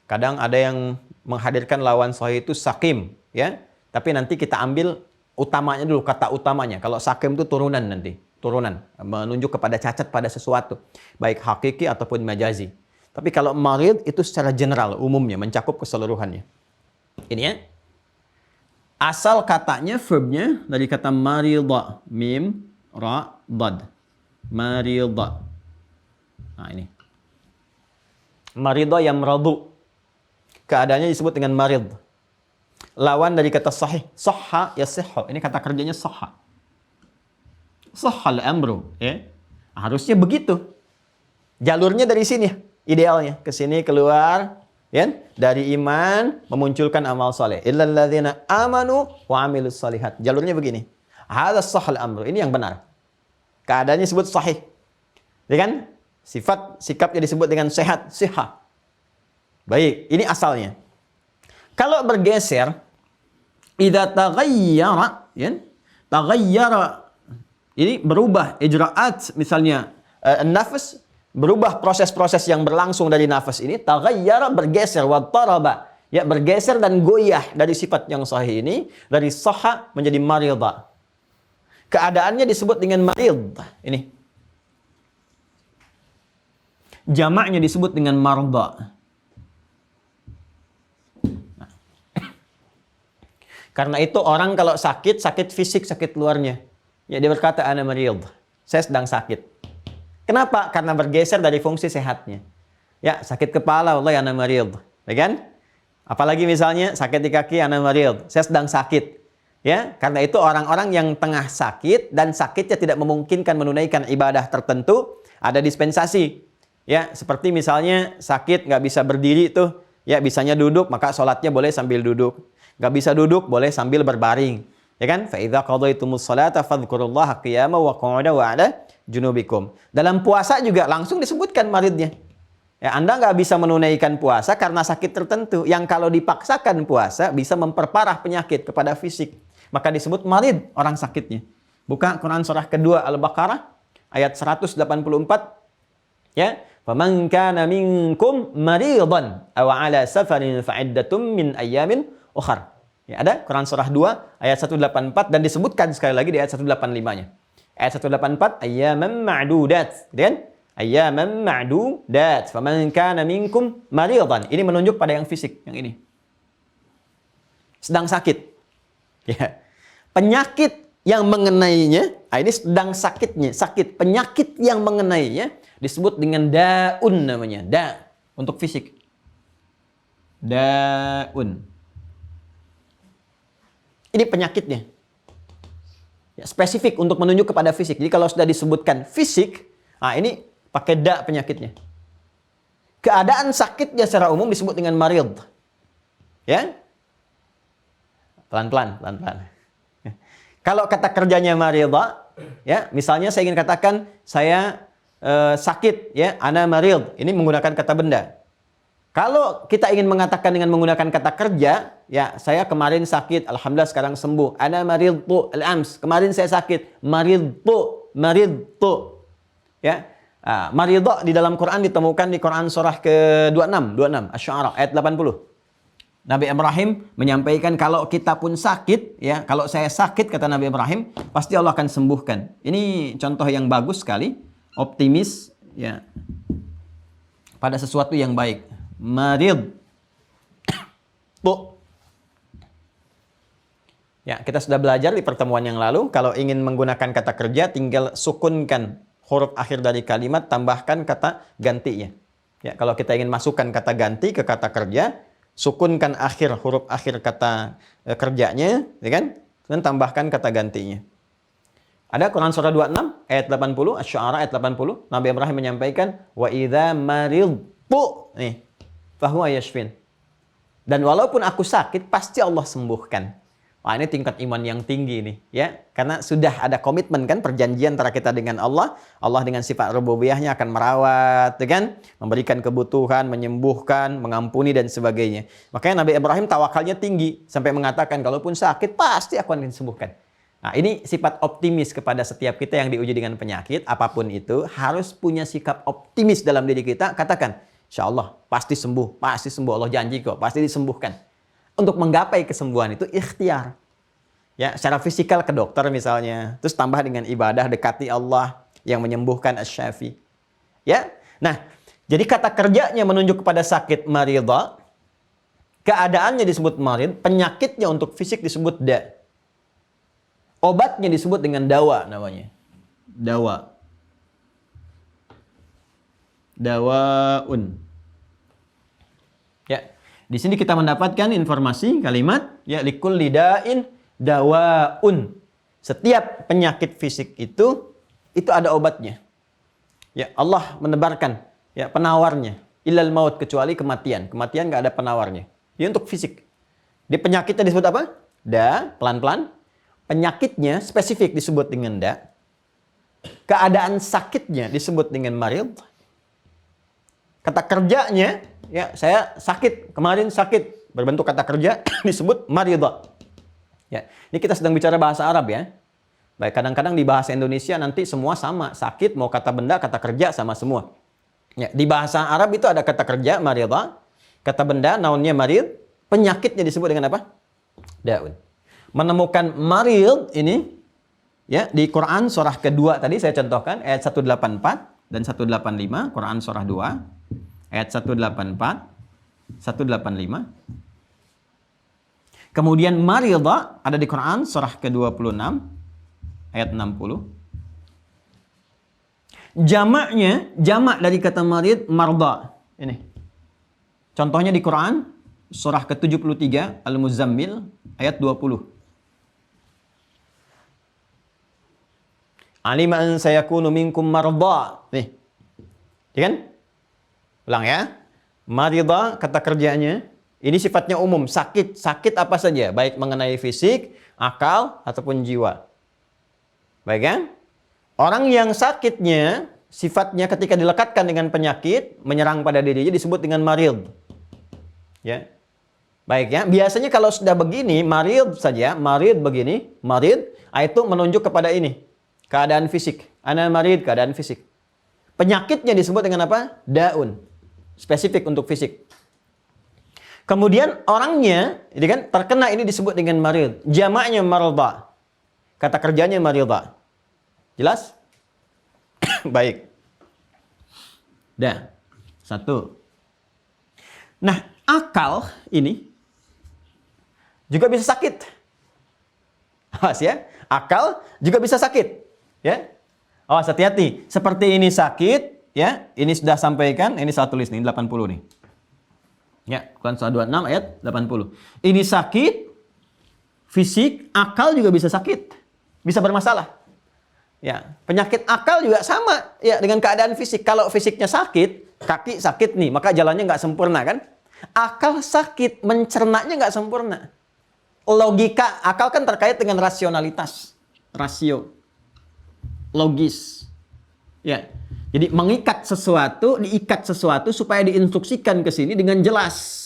Kadang ada yang menghadirkan lawan sahih itu sakim, ya. Tapi nanti kita ambil utamanya dulu, kata utamanya. Kalau sakim itu turunan nanti, turunan, menunjuk kepada cacat pada sesuatu, baik hakiki ataupun majazi. Tapi kalau marid itu secara general, umumnya mencakup keseluruhannya. Ini ya. Asal katanya, verbnya dari kata marida, mim, ra, dad. Marida. Nah ini. Marida yamradu. Keadaannya disebut dengan marid. Lawan dari kata sahih. Sahha yasihhu. Ini kata kerjanya sahha. Sahhal amru. Ya. Harusnya begitu. Jalurnya dari sini. Idealnya. Ke sini keluar. Ya, dari iman memunculkan amal soleh. Illal ladzina amanu wa amilus solihat. Jalurnya begini. Hadza sahhal amru. Ini yang benar. Keadaannya disebut sahih. Ya kan? Sikapnya disebut dengan sehat, sihah. Baik, ini asalnya. Kalau bergeser, idza taghayyara, ya? Taghayyara. Ini berubah ijra'at, misalnya nafas, berubah proses-proses yang berlangsung dari nafas ini, taghayyara, bergeser, wa taraba, ya, bergeser dan goyah dari sifat yang sahih ini, dari sahha menjadi marida. Keadaannya disebut dengan marid. Ini. jamaknya disebut dengan marda. Karena itu orang kalau sakit, sakit fisik, sakit luarnya. Ya dia berkata, ana marid. Saya sedang sakit. Kenapa? Karena bergeser dari fungsi sehatnya. Ya, sakit kepala, wallahi ana marid. Ya kan? Apalagi misalnya sakit di kaki, ana marid. Saya sedang sakit. Ya, karena itu orang-orang yang tengah sakit dan sakitnya tidak memungkinkan menunaikan ibadah tertentu, ada dispensasi. Ya, seperti misalnya sakit nggak bisa berdiri tuh, ya bisanya duduk, maka sholatnya boleh sambil duduk. Nggak bisa duduk, boleh sambil berbaring. Ya kan? Fa idza qadaytumus sholata fadhkurullaha qiyaman wa qu'udan wa 'ala junubikum. Dalam puasa juga langsung disebutkan maridnya. Ya, Anda nggak bisa menunaikan puasa karena sakit tertentu yang kalau dipaksakan puasa bisa memperparah penyakit kepada fisik. Maka disebut marid orang sakitnya. Buka Quran surah kedua Al-Baqarah ayat 184. Ya, faman kana minkum maridan aw 'ala safarin fa'iddatun min ayyamin ukhar. Ya, ada Quran surah 2 ayat 184 dan disebutkan sekali lagi di ayat 185-nya. Ayat 184 ayyaman ma'dudat, kan? Ayyaman ma'dudat. Faman kana minkum maridan. Ini menunjuk pada yang fisik, yang ini. Sedang sakit. Ya. Penyakit yang mengenainya, ini sedang sakitnya, sakit. Penyakit yang mengenainya disebut dengan daun namanya. Da untuk fisik. Daun. Ini penyakitnya. Ya, spesifik untuk menunjuk kepada fisik. Jadi kalau sudah disebutkan fisik, ini pakai da penyakitnya. Keadaan sakitnya secara umum disebut dengan marid. Ya. Pelan-pelan. Ya. Kalau kata kerjanya marida, ya, misalnya saya ingin katakan saya sakit, ya, ana marid. Ini menggunakan kata benda. Kalau kita ingin mengatakan dengan menggunakan kata kerja, ya, saya kemarin sakit, alhamdulillah sekarang sembuh. Ana maridtu al-ams. Kemarin saya sakit, maridtu. Ya. Maridha di dalam Quran ditemukan di Quran surah ke-26, Asy-Syu'ara ayat 80. Nabi Ibrahim menyampaikan kalau kita pun sakit, ya, kalau saya sakit kata Nabi Ibrahim, pasti Allah akan sembuhkan. Ini contoh yang bagus sekali, optimis, ya, pada sesuatu yang baik. Marid. Tuh. Ya, kita sudah belajar di pertemuan yang lalu, kalau ingin menggunakan kata kerja tinggal sukunkan huruf akhir dari kalimat, tambahkan kata gantinya. Ya, kalau kita ingin masukkan kata ganti ke kata kerja, sukunkan huruf akhir kata kerjanya, ya kan? Dan tambahkan kata gantinya. Ada Quran surah 26 ayat 80, Asy-Syu'ara ayat 80, Nabi Ibrahim menyampaikan wa idza maridtu, nih, fahuwa yashfin. Dan walaupun aku sakit, pasti Allah sembuhkan. Wah, ini tingkat iman yang tinggi nih, ya. Karena sudah ada komitmen kan, perjanjian antara kita dengan Allah. Allah dengan sifat rububiyahnya akan merawat, ya kan? Memberikan kebutuhan, menyembuhkan, mengampuni dan sebagainya. Makanya Nabi Ibrahim tawakalnya tinggi sampai mengatakan kalaupun sakit pasti aku akan disembuhkan. Nah, ini sifat optimis kepada setiap kita yang diuji dengan penyakit, apapun itu, harus punya sikap optimis dalam diri kita. Katakan, insya Allah pasti sembuh, Allah janji kok, pasti disembuhkan. Untuk menggapai kesembuhan itu ikhtiar. Ya, secara fisikal ke dokter misalnya, terus tambah dengan ibadah, dekati Allah yang menyembuhkan asy-syafi. Ya. Nah, jadi kata kerjanya menunjuk kepada sakit maridha, keadaannya disebut marid, penyakitnya untuk fisik disebut da. Obatnya disebut dengan dawa namanya. Dawa. Dawaun. Ya. Di sini kita mendapatkan informasi kalimat ya likul lidain dawaun. Setiap penyakit fisik itu ada obatnya. Ya, Allah menebarkan ya penawarnya. Illal maut, kecuali kematian. Kematian enggak ada penawarnya. Ini untuk fisik. Di penyakitnya disebut apa? Da, pelan-pelan. Penyakitnya spesifik disebut dengan da. Keadaan sakitnya disebut dengan marid. Kata kerjanya, ya, saya sakit, kemarin sakit, berbentuk kata kerja disebut maridha. Ya, ini kita sedang bicara bahasa Arab ya. Baik, kadang-kadang di bahasa Indonesia nanti semua sama, sakit mau kata benda, kata kerja sama semua. Ya, di bahasa Arab itu ada kata kerja maridha, kata benda naunnya marid, penyakitnya disebut dengan apa? Daun. Menemukan marid ini ya di Quran surah kedua tadi saya contohkan ayat 184. dan 185, Quran surah 2, ayat 184, 185. Kemudian marida ada di Quran surah ke-26, ayat 60. Jamak dari kata marid, marda. Ini. Contohnya di Quran surah ke-73 Al-Muzammil ayat 20. Alima an sayakunu minkum marda. Nih. Ya kan? Ulang ya. Marida kata kerjanya ini sifatnya umum, sakit. Sakit apa saja, baik mengenai fisik, akal ataupun jiwa. Baik kan? Orang yang sakitnya sifatnya ketika dilekatkan dengan penyakit menyerang pada dirinya disebut dengan marid. Ya. Baik ya. Biasanya kalau sudah begini, marid saja, marid begini, marid itu menunjuk kepada ini. Keadaan fisik. Ana marid, keadaan fisik. Penyakitnya disebut dengan apa? Daun. Spesifik untuk fisik. Kemudian orangnya, ini kan terkena ini disebut dengan marid. Jamaknya marda. Kata kerjanya marida. Jelas? Baik. Dah. Satu. Nah, akal ini juga bisa sakit. Awas ya. Akal juga bisa sakit. Ya. Awas, hati-hati. Seperti ini sakit, ya. Ini sudah sampaikan, ini saya tulis nih 80 nih. Ya, Quran surah 26 ayat 80. Ini sakit fisik, akal juga bisa sakit. Bisa bermasalah. Ya, penyakit akal juga sama ya dengan keadaan fisik. Kalau fisiknya sakit, kaki sakit nih, maka jalannya nggak sempurna kan? Akal sakit, mencernanya nggak sempurna. Logika, akal kan terkait dengan rasionalitas, rasio. Logis. Ya. Jadi diikat sesuatu supaya diinstruksikan ke sini dengan jelas.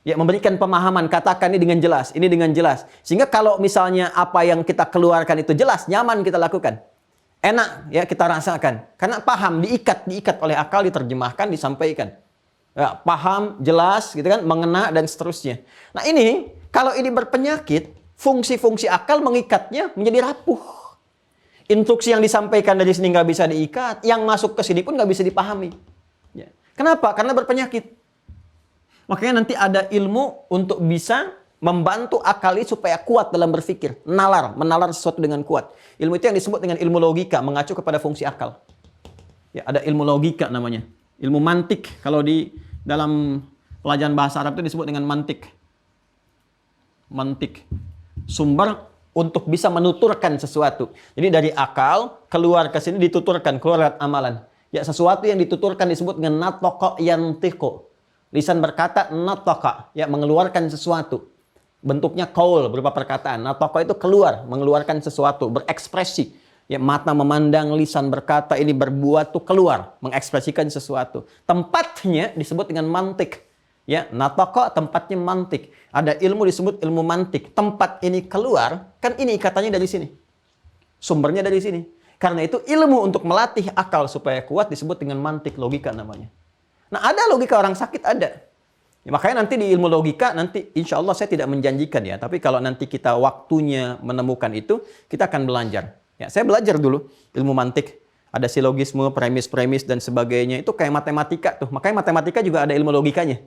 Ya, memberikan pemahaman, katakan ini dengan jelas, ini dengan jelas. Sehingga kalau misalnya apa yang kita keluarkan itu jelas, nyaman kita lakukan. Enak ya kita rasakan. Karena paham, diikat oleh akal, diterjemahkan, disampaikan. Ya, paham, jelas gitu kan, mengena dan seterusnya. Nah, ini kalau ini berpenyakit, fungsi-fungsi akal mengikatnya menjadi rapuh. Instruksi yang disampaikan dari sini nggak bisa diikat, yang masuk ke sini pun nggak bisa dipahami. Ya. Kenapa? Karena berpenyakit. Makanya nanti ada ilmu untuk bisa membantu akal ini supaya kuat dalam berpikir, menalar sesuatu dengan kuat. Ilmu itu yang disebut dengan ilmu logika, mengacu kepada fungsi akal. Ya, ada ilmu logika namanya, ilmu mantik. Kalau di dalam pelajaran bahasa Arab itu disebut dengan mantik. Mantik, sumber untuk bisa menuturkan sesuatu. Jadi dari akal keluar ke sini dituturkan, keluar lewat amalan. Ya, sesuatu yang dituturkan disebut dengan nataqa yantiqu. Lisan berkata nataqa, ya mengeluarkan sesuatu. Bentuknya qaul berupa perkataan. Nataqa itu keluar, mengeluarkan sesuatu, berekspresi. Ya, mata memandang, lisan berkata, ini berbuat tuh keluar, mengekspresikan sesuatu. Tempatnya disebut dengan mantik. Ya, nataqa tempatnya mantik. Ada ilmu disebut ilmu mantik. Tempat ini keluar, kan ini ikatannya dari sini. Sumbernya dari sini. Karena itu ilmu untuk melatih akal supaya kuat disebut dengan mantik, logika namanya. Nah, ada logika orang sakit, ada. Ya, makanya nanti di ilmu logika, nanti insya Allah saya tidak menjanjikan ya. Tapi kalau nanti kita waktunya menemukan itu, kita akan belajar. Ya, saya belajar dulu ilmu mantik. Ada silogisme, premis dan sebagainya. Itu kayak matematika tuh. Makanya matematika juga ada ilmu logikanya.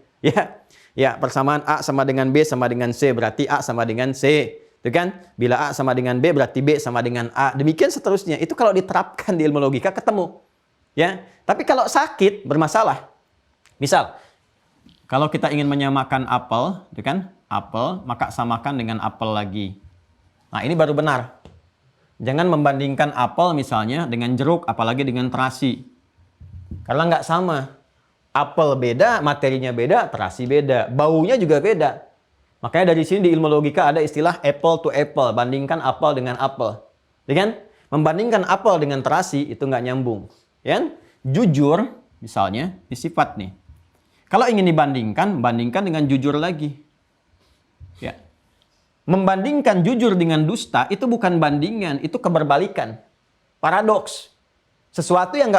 Ya, persamaan A sama dengan B sama dengan C. Berarti A sama dengan C. Itu kan? Bila A sama dengan B, berarti B sama dengan A. Demikian seterusnya. Itu kalau diterapkan di ilmu logika, ketemu. Ya. Tapi kalau sakit, bermasalah. Misal, kalau kita ingin menyamakan apel, itu kan? Apel, maka samakan dengan apel lagi. Nah, ini baru benar. Jangan membandingkan apel misalnya dengan jeruk, apalagi dengan terasi. Karena nggak sama. Apel beda, materinya beda, terasi beda. Baunya juga beda. Makanya dari sini di ilmu logika ada istilah apple to apple. Bandingkan apel dengan apel. Ya kan? Membandingkan apel dengan terasi itu nggak nyambung. Ya? Jujur, misalnya, di sifat nih. Kalau ingin dibandingkan, bandingkan dengan jujur lagi. Ya. Membandingkan jujur dengan dusta itu bukan bandingan, itu keberbalikan. Paradoks. Sesuatu yang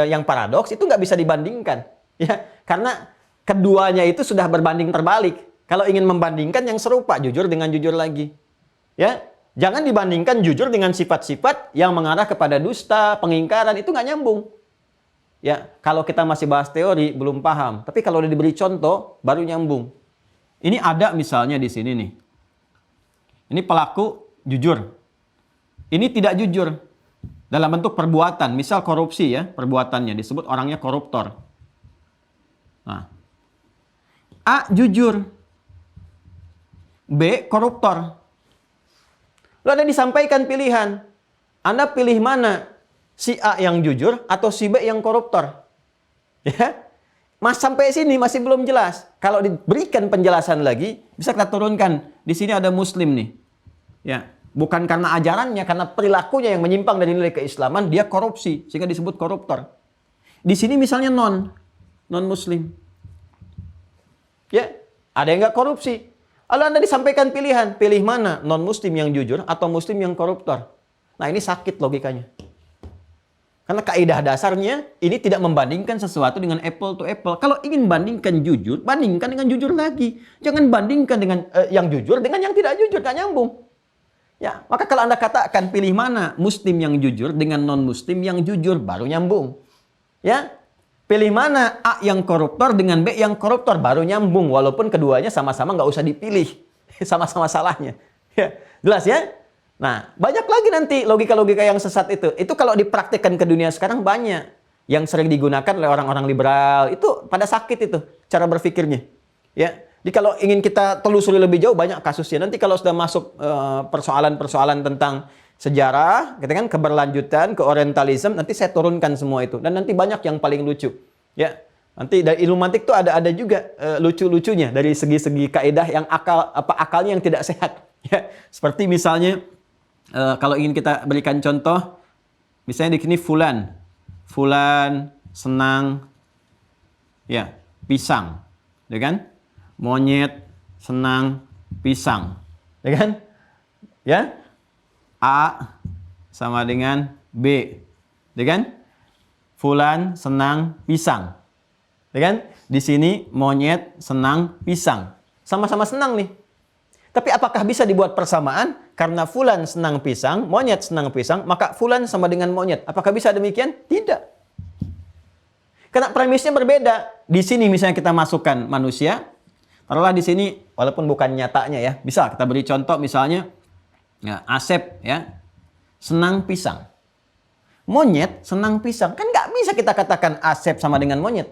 yang paradoks itu nggak bisa dibandingkan. Ya, karena keduanya itu sudah berbanding terbalik. Kalau ingin membandingkan yang serupa, jujur dengan jujur lagi. Ya, jangan dibandingkan jujur dengan sifat-sifat yang mengarah kepada dusta, pengingkaran, itu nggak nyambung. Ya, kalau kita masih bahas teori belum paham, tapi kalau udah diberi contoh baru nyambung. Ini ada misalnya di sini nih. Ini pelaku jujur. Ini tidak jujur dalam bentuk perbuatan, misal korupsi ya, perbuatannya disebut orangnya koruptor. Nah, A jujur, B koruptor. Lalu ada disampaikan pilihan. Anda pilih mana? Si A yang jujur atau si B yang koruptor? Ya. Mas sampai sini masih belum jelas. Kalau diberikan penjelasan lagi, bisa kita turunkan. Di sini ada muslim nih. Ya, bukan karena ajarannya, karena perilakunya yang menyimpang dari nilai keislaman, dia korupsi sehingga disebut koruptor. Di sini misalnya non muslim. Ya, ada yang nggak korupsi. Lalu Anda disampaikan pilihan, pilih mana? Non muslim yang jujur atau muslim yang koruptor? Nah, ini sakit logikanya. Karena kaidah dasarnya ini tidak membandingkan sesuatu dengan apple to apple. Kalau ingin bandingkan jujur, bandingkan dengan jujur lagi. Jangan bandingkan dengan yang jujur dengan yang tidak jujur, gak nyambung. Ya, maka kalau Anda katakan pilih mana muslim yang jujur dengan non muslim yang jujur, baru nyambung. Ya, pilih mana A yang koruptor dengan B yang koruptor, baru nyambung. Walaupun keduanya sama-sama nggak usah dipilih, sama-sama salahnya. Ya, jelas ya? Nah, banyak lagi nanti logika-logika yang sesat itu. Itu kalau dipraktikkan ke dunia sekarang banyak. Yang sering digunakan oleh orang-orang liberal. Itu pada sakit itu cara berpikirnya. Ya. Jadi kalau ingin kita telusuri lebih jauh banyak kasusnya. Nanti kalau sudah masuk persoalan-persoalan tentang sejarah, gitu kan, keberlanjutan, keorientalisme, nanti saya turunkan semua itu. Dan nanti banyak yang paling lucu. Ya. Nanti dari ilmu mantik tuh ada juga lucu-lucunya dari segi-segi kaidah yang akalnya yang tidak sehat. Ya. Seperti misalnya kalau ingin kita berikan contoh, misalnya di sini fulan senang ya pisang, ya kan? Monyet senang pisang, ya kan? Ya, A sama dengan B, ya kan? Fulan senang pisang, ya kan? Di sini monyet senang pisang, sama-sama senang nih. Tapi apakah bisa dibuat persamaan? Karena fulan senang pisang, monyet senang pisang, maka fulan sama dengan monyet. Apakah bisa demikian? Tidak. Karena premisnya berbeda. Di sini misalnya kita masukkan manusia. Taruhlah di sini, walaupun bukan nyatanya ya. Bisa kita beri contoh misalnya, ya, Asep ya, senang pisang. Monyet senang pisang. Kan nggak bisa kita katakan Asep sama dengan monyet.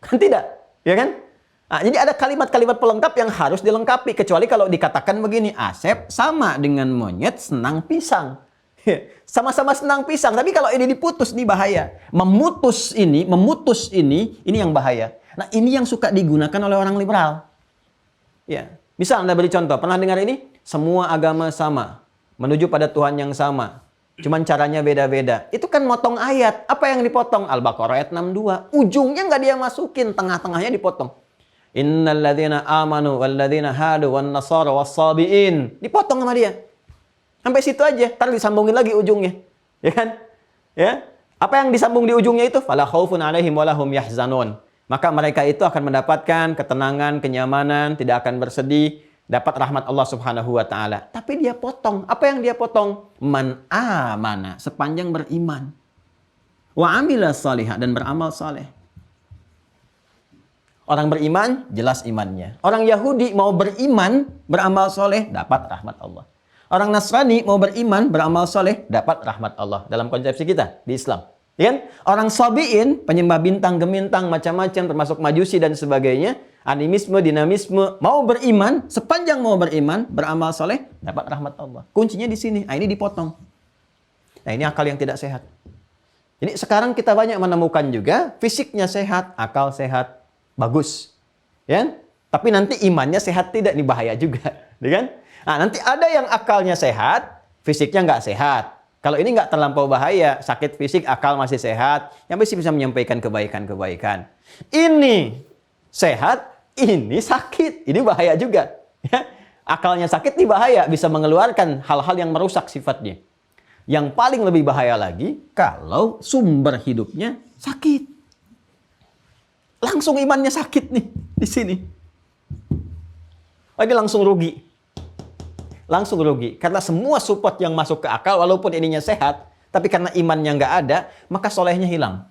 Kan tidak. Ya kan? Nah, jadi ada kalimat-kalimat pelengkap yang harus dilengkapi. Kecuali kalau dikatakan begini, Asep sama dengan monyet senang pisang. Sama-sama senang pisang. Tapi kalau ini diputus, ini bahaya. Memutus ini yang bahaya. Nah, ini yang suka digunakan oleh orang liberal. Ya, misal Anda beri contoh. Pernah dengar ini? Semua agama sama. Menuju pada Tuhan yang sama. Cuman caranya beda-beda. Itu kan motong ayat. Apa yang dipotong? Al-Baqarah ayat 62. Ujungnya nggak dia masukin. Tengah-tengahnya dipotong. Innal ladzina amanu wal ladzina hadu wan nasara was-sabiin. Dipotong sama dia. Sampai situ aja, ntar disambungin lagi ujungnya. Ya kan? Ya. Apa yang disambung di ujungnya itu? Fala khaufun 'alaihim wa lahum yahzanun. Maka mereka itu akan mendapatkan ketenangan, kenyamanan, tidak akan bersedih, dapat rahmat Allah Subhanahu wa taala. Tapi dia potong. Apa yang dia potong? Man amana, sepanjang beriman. Wa amila salihah, dan beramal saleh. Orang beriman, jelas imannya. Orang Yahudi mau beriman, beramal soleh, dapat rahmat Allah. Orang Nasrani mau beriman, beramal soleh, dapat rahmat Allah. Dalam konsepsi kita, di Islam. Ya kan? Orang Sabi'in, penyembah bintang, gemintang, macam-macam, termasuk majusi dan sebagainya, animisme, dinamisme, mau beriman, sepanjang mau beriman, beramal soleh, dapat rahmat Allah. Kuncinya di sini. Nah, ini dipotong. Nah, ini akal yang tidak sehat. Jadi sekarang kita banyak menemukan juga, fisiknya sehat, akal sehat, bagus, ya. Tapi nanti imannya sehat tidak, ini bahaya juga, ya kan? Nah, nanti ada yang akalnya sehat, fisiknya nggak sehat. Kalau ini nggak terlampau bahaya, sakit fisik, akal masih sehat, yang masih bisa menyampaikan kebaikan-kebaikan. Ini sehat, ini sakit, ini bahaya juga. Ya. Akalnya sakit, ini bahaya, bisa mengeluarkan hal-hal yang merusak sifatnya. Yang paling lebih bahaya lagi, kalau sumber hidupnya sakit. Langsung imannya sakit nih di sini. Oh, ini langsung rugi. Langsung rugi. Karena semua support yang masuk ke akal, walaupun ininya sehat, tapi karena imannya nggak ada, maka solehnya hilang.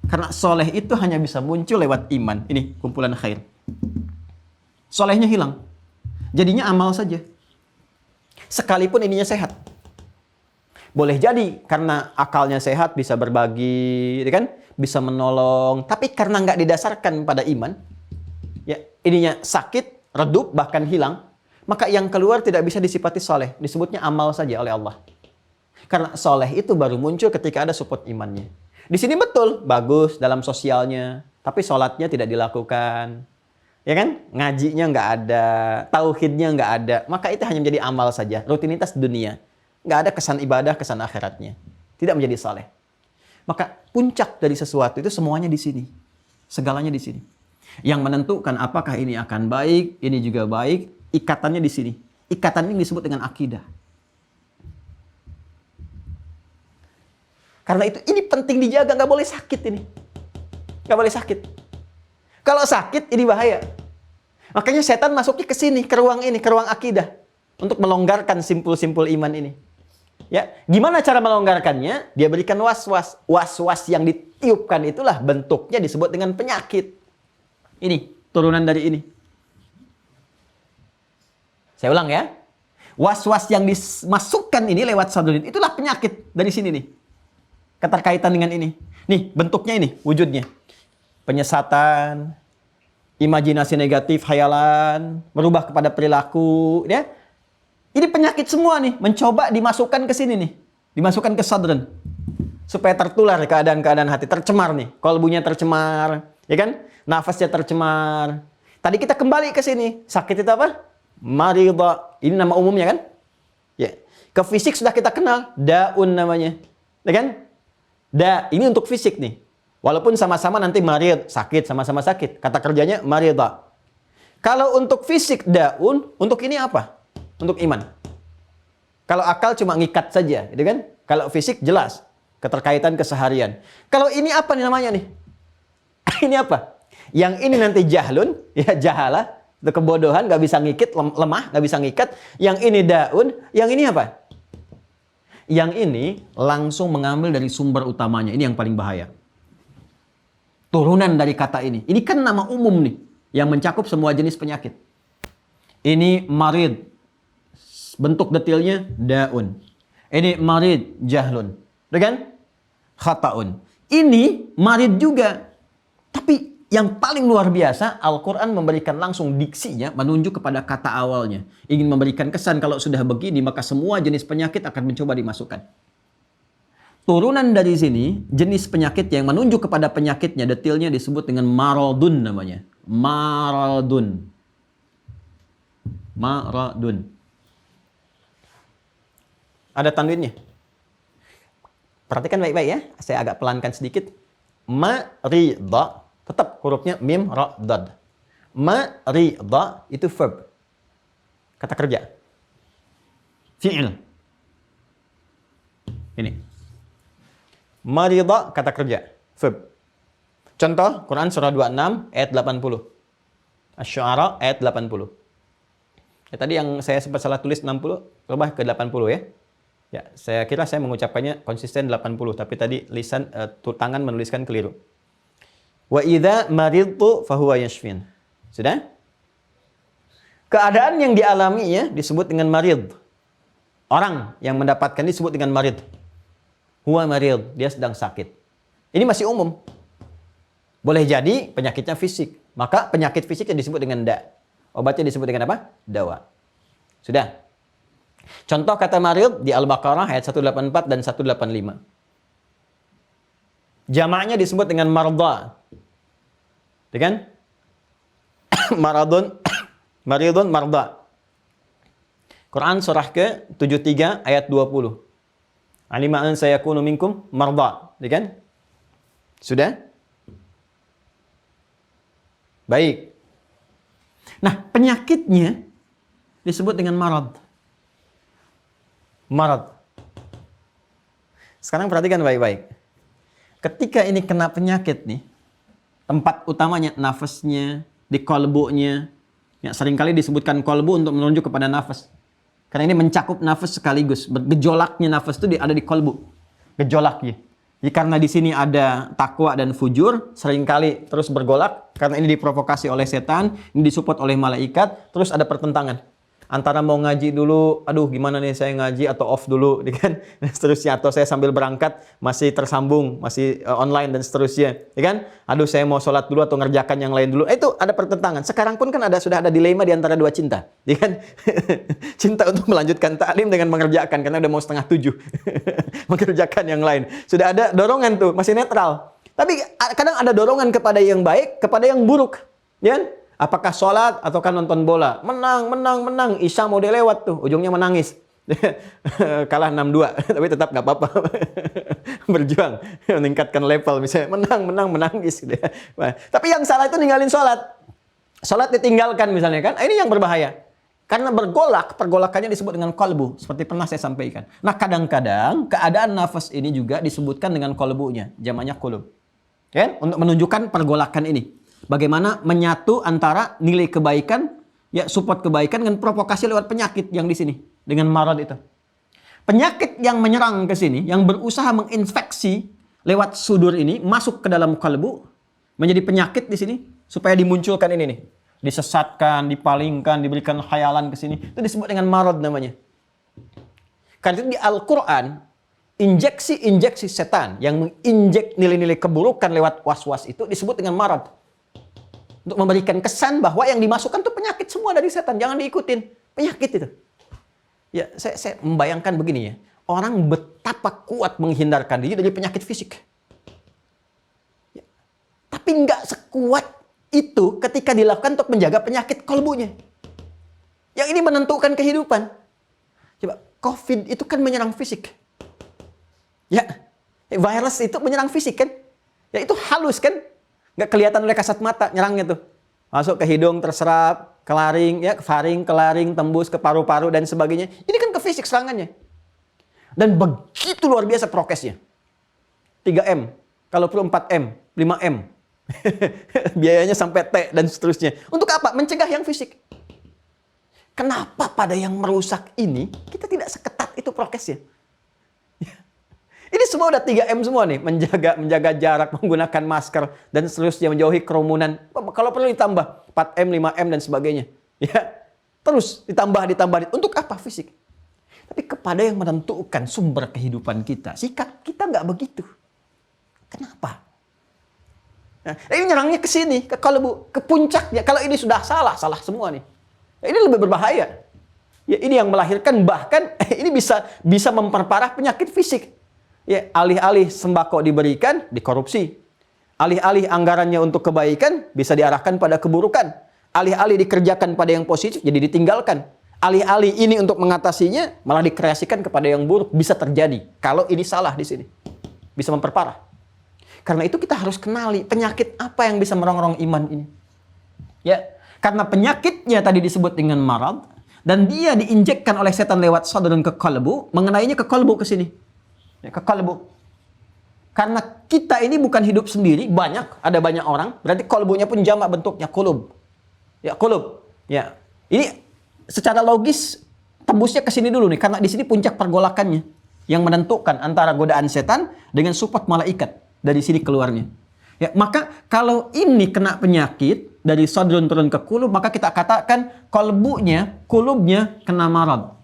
Karena soleh itu hanya bisa muncul lewat iman. Ini kumpulan khair. Solehnya hilang. Jadinya amal saja. Sekalipun ininya sehat. Boleh jadi karena akalnya sehat, bisa berbagi, kan? Bisa menolong. Tapi karena nggak didasarkan pada iman, ya ininya sakit, redup, bahkan hilang, maka yang keluar tidak bisa disifati soleh. Disebutnya amal saja oleh Allah. Karena soleh itu baru muncul ketika ada support imannya. Di sini betul, bagus dalam sosialnya, tapi sholatnya tidak dilakukan. Ya kan? Ngajinya nggak ada, tauhidnya nggak ada. Maka itu hanya menjadi amal saja, rutinitas dunia. Nggak ada kesan ibadah, kesan akhiratnya. Tidak menjadi saleh. Maka puncak dari sesuatu itu semuanya di sini. Segalanya di sini. Yang menentukan apakah ini akan baik, ini juga baik, ikatannya di sini. Ikatan ini disebut dengan akidah. Karena itu ini penting dijaga, nggak boleh sakit ini. Nggak boleh sakit. Kalau sakit ini bahaya. Makanya setan masuknya ke sini, ke ruang ini, ke ruang akidah. Untuk melonggarkan simpul-simpul iman ini. Ya, gimana cara melonggarkannya? Dia berikan was-was. Was-was yang ditiupkan itulah bentuknya disebut dengan penyakit. Ini, turunan dari ini. Saya ulang ya. Was-was yang dimasukkan ini lewat sadrin, itulah penyakit dari sini nih. Keterkaitan dengan ini. Nih, bentuknya ini, wujudnya. Penyesatan, imajinasi negatif, hayalan, merubah kepada perilaku, ya. Ini penyakit semua nih, mencoba dimasukkan ke sini nih. Dimasukkan ke sadran. Supaya tertular keadaan-keadaan hati, tercemar nih. Kolbunya tercemar, ya kan? Nafasnya tercemar. Tadi kita kembali ke sini. Sakit itu apa? Maridah. Ini nama umumnya kan? Ya. Ke fisik sudah kita kenal, daun namanya. Ya kan? Ini untuk fisik nih. Walaupun sama-sama nanti marid, sakit, sama-sama sakit. Kata kerjanya maridah. Kalau untuk fisik daun, untuk ini apa? Untuk iman. Kalau akal cuma ngikat saja, gitu kan? Kalau fisik jelas, keterkaitan keseharian. Kalau ini apa nih namanya nih? Ini apa? Yang ini nanti jahlun, ya jahalah, itu kebodohan, nggak bisa ngikit, lemah, nggak bisa ngikat. Yang ini daun, yang ini apa? Yang ini langsung mengambil dari sumber utamanya. Ini yang paling bahaya. Turunan dari kata ini. Ini kan nama umum nih. Yang mencakup semua jenis penyakit. Ini marid. Bentuk detailnya daun. Ini marid jahlun. Betul kan? Khata'un. Ini marid juga. Tapi yang paling luar biasa, Al-Quran memberikan langsung diksinya menunjuk kepada kata awalnya. Ingin memberikan kesan kalau sudah begini, maka semua jenis penyakit akan mencoba dimasukkan. Turunan dari sini, jenis penyakit yang menunjuk kepada penyakitnya, detailnya disebut dengan maradun namanya. Maradun. Maradun. Ada tanwinnya. Perhatikan baik-baik ya. Saya agak pelankan sedikit. Marida. Tetap hurufnya mim, ra, dad. Marida itu verb. Kata kerja. Fi'il. Ini. Marida kata kerja. Verb. Contoh, Quran surah 26 ayat 80. Asy-Syu'ara ayat 80. Ya, tadi yang saya sempat salah tulis 60, rubah ke 80 ya. Ya, saya kira saya mengucapkannya konsisten 80, tapi tadi lisan tangan menuliskan keliru. Wa idza maridtu fahuwa yashfin. Sudah? Keadaan yang dialami ya disebut dengan marid. Orang yang mendapatkan disebut dengan marid. Huwa marid, dia sedang sakit. Ini masih umum. Boleh jadi penyakitnya fisik. Maka penyakit fisik yang disebut dengan da. Obatnya disebut dengan apa? Dawa. Sudah. Contoh kata marid di Al-Baqarah ayat 184 dan 185. Jamaknya disebut dengan marda. Ya kan? Maradun, maridun, marda. Quran surah ke-73 ayat 20. Alima an sayakunu minkum marda. Ya kan? Sudah? Baik. Nah, penyakitnya disebut dengan marad. Marad. Sekarang perhatikan baik-baik. Ketika ini kena penyakit nih, tempat utamanya nafasnya, di kolbunya. Ya, seringkali disebutkan kolbu untuk menunjuk kepada nafas. Karena ini mencakup nafas sekaligus. Gejolaknya nafas itu ada di kolbu. Gejolaknya. Jadi karena di sini ada takwa dan fujur, seringkali terus bergolak karena ini diprovokasi oleh setan, ini disupport oleh malaikat, terus ada pertentangan. Antara mau ngaji dulu, aduh gimana nih saya ngaji atau off dulu, kan? Dan seterusnya, atau saya sambil berangkat masih tersambung, masih online dan seterusnya, ya kan? Aduh saya mau sholat dulu atau ngerjakan yang lain dulu. Itu ada pertentangan. Sekarang pun kan sudah ada dilema di antara dua cinta, ya kan? Cinta untuk melanjutkan taklim dengan mengerjakan karena udah mau 6:30, mengerjakan yang lain. Sudah ada dorongan tuh, masih netral. Tapi kadang ada dorongan kepada yang baik, kepada yang buruk, ya kan? Apakah sholat ataukah nonton bola? Menang. Isya mau dia lewat tuh, ujungnya menangis. Kalah 6-2, tapi tetap nggak apa-apa. Berjuang, meningkatkan level. Misalnya menangis. Tapi yang salah itu ninggalin sholat. Sholat ditinggalkan misalnya kan. Ini yang berbahaya. Karena bergolak, pergolakannya disebut dengan kolbu. Seperti pernah saya sampaikan. Nah kadang-kadang keadaan nafas ini juga disebutkan dengan kolbunya. Jamaknya kolub. Kan? Untuk menunjukkan pergolakan ini. Bagaimana menyatu antara nilai kebaikan, ya support kebaikan dengan provokasi lewat penyakit yang di sini. Dengan marad itu. Penyakit yang menyerang ke sini, yang berusaha menginfeksi lewat sudur ini, masuk ke dalam kalbu, menjadi penyakit di sini, supaya dimunculkan ini nih. Disesatkan, dipalingkan, diberikan khayalan ke sini. Itu disebut dengan marad namanya. Karena itu di Al-Quran, injeksi-injeksi setan yang menginjek nilai-nilai keburukan lewat was-was itu disebut dengan marad. Untuk memberikan kesan bahwa yang dimasukkan itu penyakit semua dari setan. Jangan diikutin. Penyakit itu. Ya, saya membayangkan begini ya. Orang betapa kuat menghindarkan diri dari penyakit fisik. Ya. Tapi nggak sekuat itu ketika dilakukan untuk menjaga penyakit kolbunya. Yang ini menentukan kehidupan. Coba, COVID itu kan menyerang fisik. Ya, virus itu menyerang fisik kan. Ya itu halus kan. Nggak kelihatan oleh kasat mata nyerangnya tuh. Masuk ke hidung, terserap, ke laring, ya, ke faring, ke laring, tembus ke paru-paru dan sebagainya. Ini kan ke fisik serangannya. Dan begitu luar biasa prokesnya. 3M, kalau perlu 4M, 5M. Biayanya sampai T dan seterusnya. Untuk apa? Mencegah yang fisik. Kenapa pada yang merusak ini kita tidak seketat itu prokesnya? Ini semua udah 3M semua nih, menjaga jarak, menggunakan masker dan seterusnya, menjauhi kerumunan. Kalau perlu ditambah 4M, 5M dan sebagainya. Ya. Terus ditambah untuk apa? Fisik. Tapi kepada yang menentukan sumber kehidupan kita, sikap kita nggak begitu. Kenapa? Nah, ini nyerangnya ke sini, ke kalbu, ke puncaknya. Kalau ini sudah salah semua nih. Ini lebih berbahaya. Ya, ini yang melahirkan bahkan ini bisa memperparah penyakit fisik. Ya, alih-alih sembako diberikan, dikorupsi. Alih-alih anggarannya untuk kebaikan, bisa diarahkan pada keburukan. Alih-alih dikerjakan pada yang positif, jadi ditinggalkan. Alih-alih ini untuk mengatasinya, malah dikreasikan kepada yang buruk. Bisa terjadi. Kalau ini salah di sini. Bisa memperparah. Karena itu kita harus kenali penyakit apa yang bisa merongrong iman ini. Ya, karena penyakitnya tadi disebut dengan marad, dan dia diinjekkan oleh setan lewat sadrun ke kalbu, mengenainya ke kalbu ke sini. Ya, ke kalbu. Karena kita ini bukan hidup sendiri, ada banyak orang, berarti kalbunya pun jamak bentuknya, kulub. Ya, kulub. Ya. Ini secara logis tembusnya ke sini dulu nih, karena di sini puncak pergolakannya yang menentukan antara godaan setan dengan support malaikat dari sini keluarnya. Ya, maka kalau ini kena penyakit dari sadrun turun ke kulub, maka kita katakan kulubnya kena marad.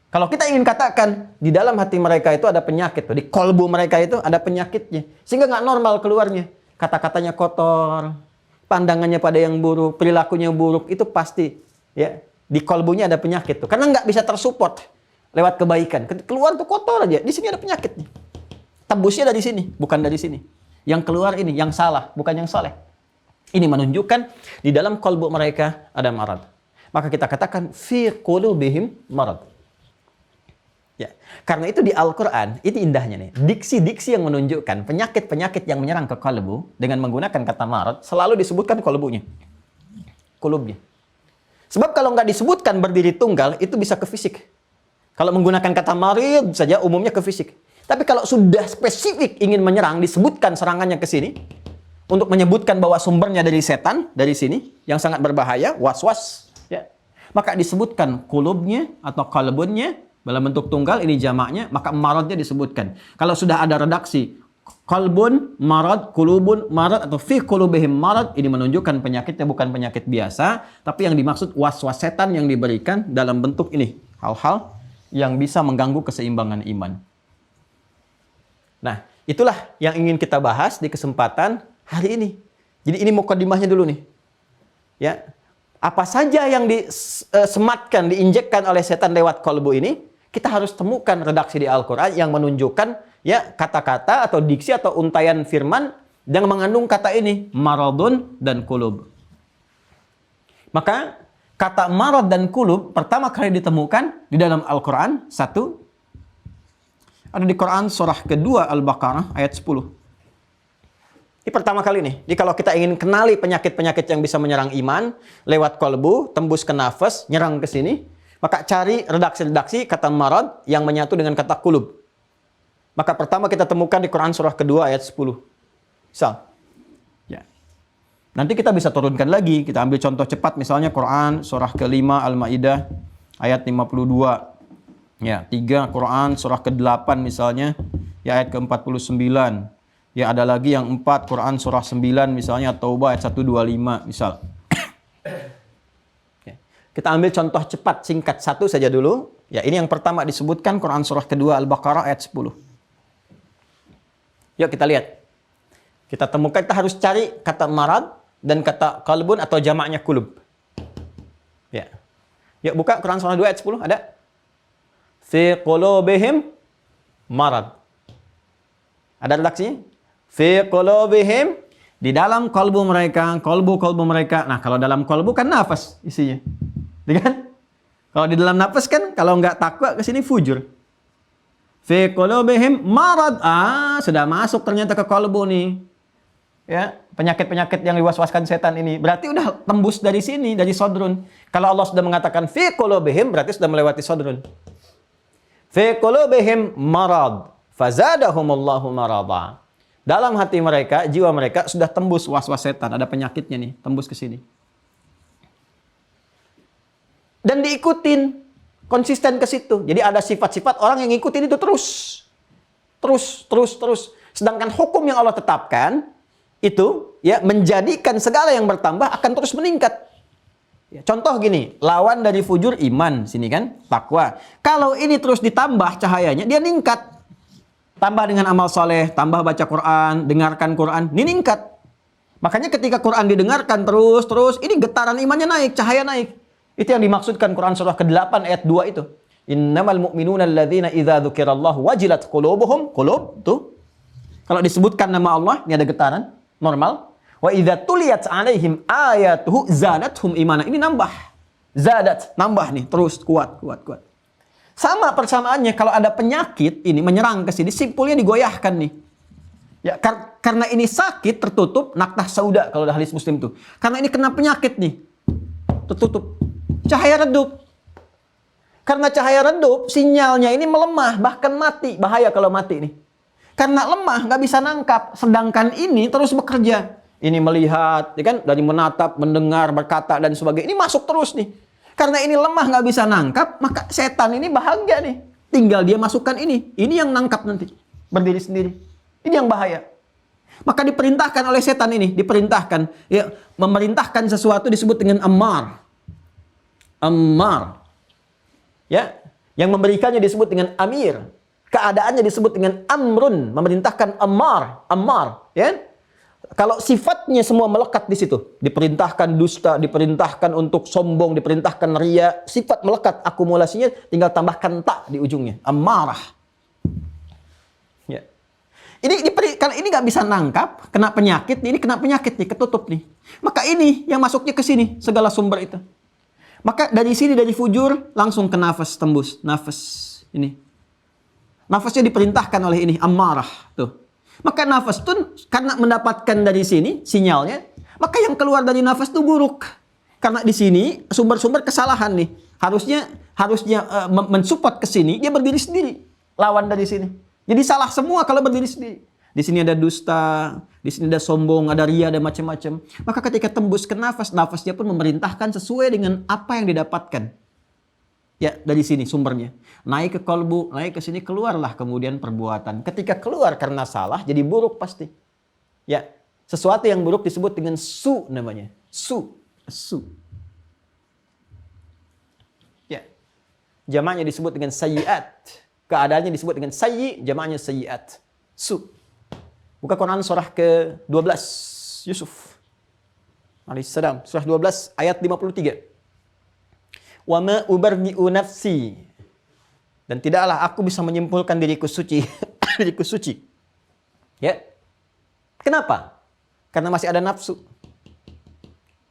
Kalau kita ingin katakan di dalam hati mereka itu ada penyakit, di kolbu mereka itu ada penyakitnya, sehingga nggak normal keluarnya, kata-katanya kotor, pandangannya pada yang buruk, perilakunya buruk, itu pasti ya di kolbunya ada penyakit tuh, karena nggak bisa tersupport lewat kebaikan, keluar tuh kotor aja, di sini ada penyakitnya, tembusnya dari sini, bukan dari sini, yang keluar ini yang salah, bukan yang saleh. Ini menunjukkan di dalam kolbu mereka ada marad. Maka kita katakan fi qulubihim marad. Ya, karena itu di Al-Quran, itu indahnya nih. Diksi-diksi yang menunjukkan penyakit-penyakit yang menyerang ke kalbu dengan menggunakan kata marad, selalu disebutkan kalbunya. Kulubnya. Sebab kalau nggak disebutkan berdiri tunggal, itu bisa ke fisik. Kalau menggunakan kata marid saja, umumnya ke fisik. Tapi kalau sudah spesifik ingin menyerang, disebutkan serangannya ke sini, untuk menyebutkan bahwa sumbernya dari setan, dari sini, yang sangat berbahaya, was-was. Ya. Maka disebutkan kulubnya atau kalbunnya, dalam bentuk tunggal, ini jamaknya, maka maradnya disebutkan. Kalau sudah ada redaksi qalbun marad, kulubun marad, atau fi qulubihim marad, ini menunjukkan penyakitnya bukan penyakit biasa, tapi yang dimaksud was-was setan yang diberikan dalam bentuk ini, hal-hal yang bisa mengganggu keseimbangan iman. Nah, itulah yang ingin kita bahas di kesempatan hari ini. Jadi ini mukadimahnya dulu nih. Ya. Apa saja yang disematkan, diinjekkan oleh setan lewat qalbu ini, kita harus temukan redaksi di Al-Qur'an yang menunjukkan ya kata-kata atau diksi atau untayan firman yang mengandung kata ini, maradun dan kulub. Maka kata marad dan kulub pertama kali ditemukan di dalam Al-Qur'an, satu ada di Quran surah kedua Al-Baqarah ayat 10. Ini pertama kali nih. Jadi kalau kita ingin kenali penyakit-penyakit yang bisa menyerang iman lewat kolbu, tembus ke nafas, nyerang ke sini, maka cari redaksi-redaksi kata marad yang menyatu dengan kata kulub. Maka pertama kita temukan di Quran surah kedua ayat 10. Misal. Ya. Nanti kita bisa turunkan lagi. Kita ambil contoh cepat misalnya Quran surah ke-5 Al-Maidah ayat 52. Ya, 3 Quran surah ke-8 misalnya, ya ayat ke-49. Ya, ada lagi yang 4 Quran surah 9 misalnya Taubah ayat 125 misal. Ya. Kita ambil contoh cepat singkat satu saja dulu. Ya, ini yang pertama disebutkan Quran surah kedua Al-Baqarah ayat 10. Yuk kita lihat. Kita temukan, kita harus cari kata marad dan kata qalbun atau jamaknya kulub. Ya. Yuk buka Quran surah 2 ayat 10, ada? Fi qulubihim marad. Ada redaksinya? Fi qulubihim, di dalam kalbu mereka, kalbu mereka. Nah, kalau dalam kalbu kan nafas isinya. Ya kan? Kalau di dalam nafas kan, kalau nggak takwa ke sini fujur. Fi qulubihim marad. Sudah masuk ternyata ke kalbu nih. Ya, penyakit-penyakit yang diwaswaskan setan ini. Berarti udah tembus dari sini, dari sodrun. Kalau Allah sudah mengatakan fi qulubihim, berarti sudah melewati sodrun. Fi qulubihim marad, fazadahumullahu marada. Dalam hati mereka, jiwa mereka sudah tembus was-was setan, ada penyakitnya nih, tembus ke sini. Dan diikutin, konsisten ke situ. Jadi ada sifat-sifat orang yang ngikutin itu terus. Terus. Sedangkan hukum yang Allah tetapkan itu ya menjadikan segala yang bertambah akan terus meningkat. Ya, contoh gini, lawan dari fujur iman sini kan, takwa. Kalau ini terus ditambah cahayanya, dia ningkat. Tambah dengan amal soleh, tambah baca Quran, dengarkan Quran, ini ningkat. Makanya ketika Quran didengarkan terus, ini getaran imannya naik, cahaya naik. Itu yang dimaksudkan Quran surah ke-8 ayat 2 itu. Innamal mu'minuna alladzina idza dzukirallahu wajilat qulubuhum, qulub tuh. Kalau disebutkan nama Allah, ini ada getaran normal. Wa idza tuliyat 'alaihim ayatuhu zadatuhum imana. Ini nambah. Zadat, nambah nih, terus kuat. Sama persamaannya kalau ada penyakit ini menyerang ke sini, simpulnya digoyahkan nih. Ya, karena ini sakit tertutup naktah sauda kalau hadis Muslim tuh. Karena ini kena penyakit nih. Tertutup. Cahaya redup. Karena cahaya redup, sinyalnya ini melemah, bahkan mati. Bahaya kalau mati nih. Karena lemah, nggak bisa nangkap. Sedangkan ini terus bekerja. Ini melihat, ya kan, dari menatap, mendengar, berkata, dan sebagainya. Ini masuk terus nih. Karena ini lemah, nggak bisa nangkap, maka setan ini bahagia nih. Tinggal dia masukkan ini. Ini yang nangkap nanti. Berdiri sendiri. Ini yang bahaya. Maka diperintahkan oleh setan ini. Diperintahkan. Ya, memerintahkan sesuatu disebut dengan ammar. Ammar. Ya, yang memberikannya disebut dengan amir. Keadaannya disebut dengan amrun. Memerintahkan ammar. Ammar. Ya. Kalau sifatnya semua melekat di situ, diperintahkan dusta, diperintahkan untuk sombong, diperintahkan ria, sifat melekat, akumulasinya tinggal tambahkan tak di ujungnya, ammarah. Ya. Kalau ini nggak bisa nangkap, kena penyakit, ini kena penyakit nih, ketutup nih. Maka ini yang masuknya ke sini, segala sumber itu. Maka dari sini, dari fujur, langsung ke nafas, tembus, nafas ini. Nafasnya diperintahkan oleh ini, ammarah, tuh. Maka nafas itu karena mendapatkan dari sini sinyalnya, maka yang keluar dari nafas itu buruk. Karena di sini sumber-sumber kesalahan nih. Harusnya mensupport ke sini, dia berdiri sendiri. Lawan dari sini. Jadi salah semua kalau berdiri sendiri. Di sini ada dusta, di sini ada sombong, ada ria, ada macam-macam. Maka ketika tembus ke nafas, nafasnya pun memerintahkan sesuai dengan apa yang didapatkan. Ya, dari sini sumbernya. Naik ke kolbu, naik ke sini, keluarlah kemudian perbuatan. Ketika keluar karena salah, jadi buruk pasti. Ya, sesuatu yang buruk disebut dengan su namanya. Su. Ya. Jamaknya disebut dengan sayyiat. Keadaannya disebut dengan sayyi, jamaknya sayyiat. Su. Buka Quran surah ke-12 Yusuf alaihissalam, surah 12 ayat 53. Wa ma ubarri'u nafsi. Dan tidaklah aku bisa menyimpulkan diriku suci. Diriku suci. Ya. Kenapa? Karena masih ada nafsu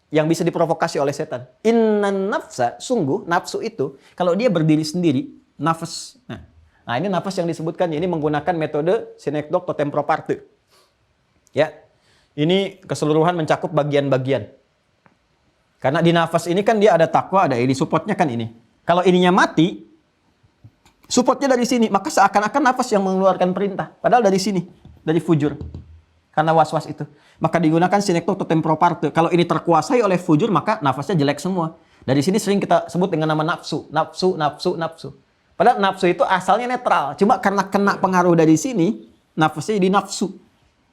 yang bisa diprovokasi oleh setan. Innan nafsa, sungguh nafsu itu kalau dia berdiri sendiri, nafas. Nah, ini nafas yang disebutkan ini menggunakan metode sinekdok totem proparte. Ya. Ini keseluruhan mencakup bagian-bagian. Karena di nafas ini kan dia ada takwa, ada ini, supportnya kan ini. Kalau ininya mati, supportnya dari sini, maka seakan-akan nafas yang mengeluarkan perintah. Padahal dari sini, dari fujur. Karena was-was itu. Maka digunakan sinekdok totem proparte. Kalau ini terkuasai oleh fujur, maka nafasnya jelek semua. Dari sini sering kita sebut dengan nama nafsu. Nafsu. Padahal nafsu itu asalnya netral. Cuma karena kena pengaruh dari sini, nafasnya jadi nafsu.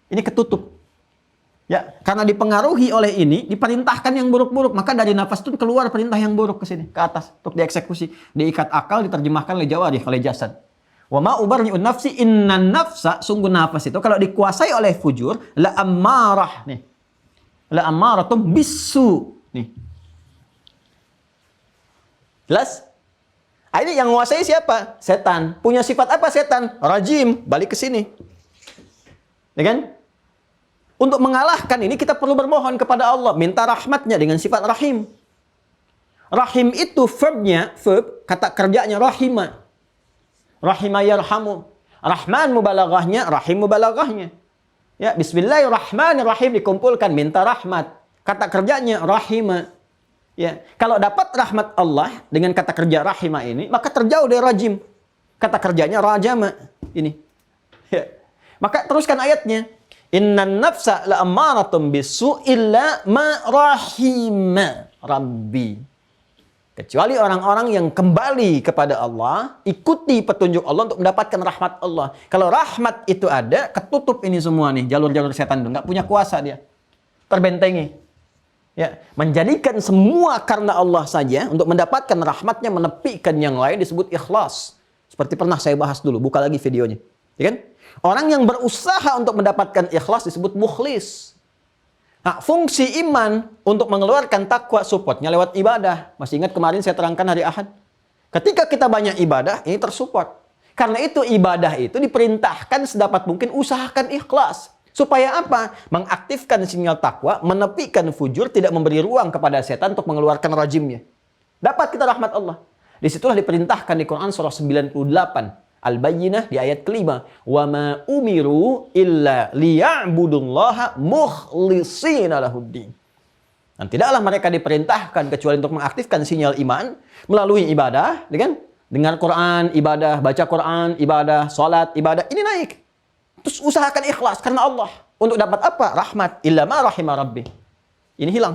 Ini ketutup. Ya, karena dipengaruhi oleh ini, diperintahkan yang buruk-buruk, maka dari nafas itu keluar perintah yang buruk ke sini, ke atas, untuk dieksekusi, diikat akal, diterjemahkan oleh jawarih, oleh jasad. Wa ma ubarri'un nafsi, innan nafsa, sungguh nafas itu kalau dikuasai oleh fujur, la ammarah nih. La ammaratum bisu nih. Jelas? Ini yang menguasai siapa? Setan. Punya sifat apa setan? Rajim. Balik ke sini. Ya kan? Untuk mengalahkan ini kita perlu bermohon kepada Allah. Minta rahmatnya dengan sifat rahim. Rahim itu verb, kata kerjanya rahima. Rahima yarhamu. Rahman mubalaghahnya, rahim mubalaghahnya. Ya, bismillahirrahmanirrahim dikumpulkan, minta rahmat. Kata kerjanya rahima. Ya, kalau dapat rahmat Allah dengan kata kerja rahima ini, maka terjauh dari rajim. Kata kerjanya rajama. Ini. Ya. Maka teruskan ayatnya. Innan nafsa la'ammaratun bisu illa ma rahima rabbi. Kecuali orang-orang yang kembali kepada Allah, ikuti petunjuk Allah untuk mendapatkan rahmat Allah. Kalau rahmat itu ada, ketutup ini semua nih, jalur-jalur setan itu. Nggak punya kuasa dia. Terbentengi. Ya, menjadikan semua karena Allah saja, untuk mendapatkan rahmatnya, menepikan yang lain disebut ikhlas. Seperti pernah saya bahas dulu, buka lagi videonya. Ya kan? Orang yang berusaha untuk mendapatkan ikhlas disebut mukhlis. Nah, fungsi iman untuk mengeluarkan takwa supportnya lewat ibadah. Masih ingat kemarin saya terangkan hari Ahad? Ketika kita banyak ibadah, ini tersupport. Karena itu ibadah itu diperintahkan sedapat mungkin usahakan ikhlas. Supaya apa? Mengaktifkan sinyal takwa, menepikan fujur, tidak memberi ruang kepada setan untuk mengeluarkan rajimnya. Dapat kita rahmat Allah. Disitulah diperintahkan di Quran surah 98. Al-Bayyinah di ayat kelima. Wa ma umiru illa liya'budullaha mukhlishina lahuddin. Dan tidaklah mereka diperintahkan kecuali untuk mengaktifkan sinyal iman melalui ibadah, kan? Dengar Quran, ibadah, baca Quran, ibadah, salat, ibadah, ini naik. Terus usahakan ikhlas karena Allah. Untuk dapat apa? Rahmat. Illa ma rahima rabbi. Ini hilang.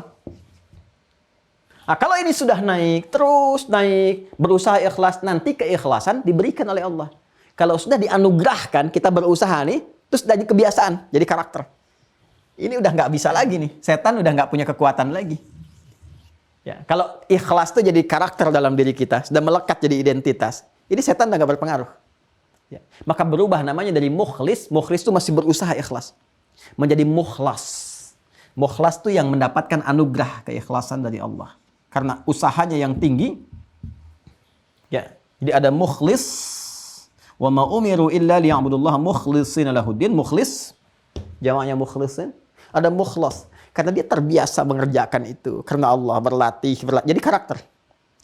Nah, kalau ini sudah naik, terus naik, berusaha ikhlas, nanti keikhlasan diberikan oleh Allah. Kalau sudah dianugerahkan, kita berusaha nih, terus jadi kebiasaan, jadi karakter. Ini udah nggak bisa lagi nih, setan udah nggak punya kekuatan lagi. Ya, kalau ikhlas itu jadi karakter dalam diri kita, sudah melekat jadi identitas, ini setan udah nggak berpengaruh. Ya, maka berubah namanya dari mukhlis itu masih berusaha ikhlas, menjadi mukhlas. Mukhlas itu yang mendapatkan anugerah keikhlasan dari Allah. Karena usahanya yang tinggi, ya, jadi ada mukhlis, wa ma umiru illa liya'budullaha mukhlishina lahuddin. Mukhlis, jamaknya mukhlisin. Ada mukhlas, karena dia terbiasa mengerjakan itu karena Allah, berlatih. Jadi karakter.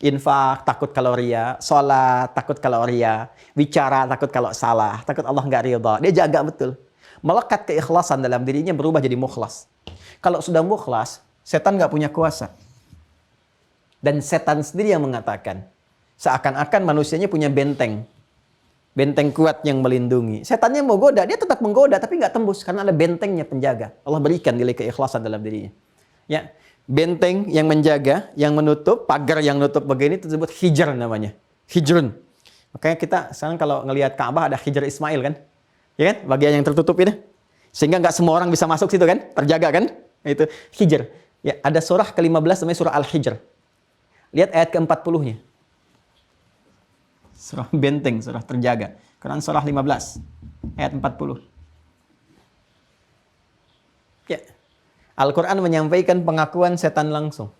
Infak, takut kalau ria, sholat, takut kalau ria, bicara, takut kalau salah, takut Allah nggak ridha. Dia jaga betul. Melekat keikhlasan dalam dirinya berubah jadi mukhlas. Kalau sudah mukhlas, setan nggak punya kuasa. Dan setan sendiri yang mengatakan, seakan-akan manusianya punya benteng. Benteng kuat yang melindungi. Setannya mau goda, dia tetap menggoda, tapi nggak tembus. Karena ada bentengnya penjaga. Allah berikan nilai keikhlasan dalam dirinya. Ya, benteng yang menjaga, yang menutup, pagar yang menutup begini itu disebut hijr namanya. Hijrun. Makanya kita sekarang kalau ngelihat Ka'bah ada hijr Ismail kan? Ya kan? Bagian yang tertutup ini. Sehingga nggak semua orang bisa masuk situ kan? Terjaga kan? Itu hijr. Ya, ada surah ke-15 namanya surah Al-Hijr. Lihat ayat ke-40-nya. Surah benteng, surah terjaga. Quran surah 15 ayat 40. Ya. Al-Quran menyampaikan pengakuan setan langsung.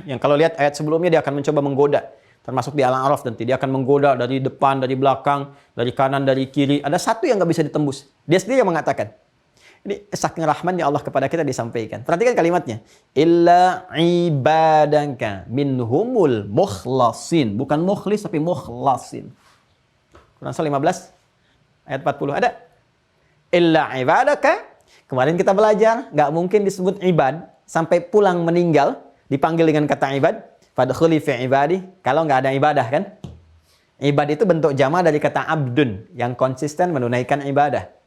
Yang kalau lihat ayat sebelumnya dia akan mencoba menggoda. Termasuk di Al-A'raf nanti. Dia akan menggoda dari depan, dari belakang, dari kanan, dari kiri. Ada satu yang nggak bisa ditembus. Dia sendiri yang mengatakan. Ini saking rahmannya Allah kepada kita disampaikan. Perhatikan kalimatnya. Illa ibadaka minhumul mukhlasin. Bukan mukhlis tapi mukhlasin. Quran surah 15 ayat 40. Ada? Illa ibadaka. Kemarin kita belajar, nggak mungkin disebut ibad sampai pulang meninggal dipanggil dengan kata ibad. Fadkhuli fi ibadi. Kalau nggak ada ibadah kan? Ibad itu bentuk jama dari kata abdun yang konsisten menunaikan ibadah.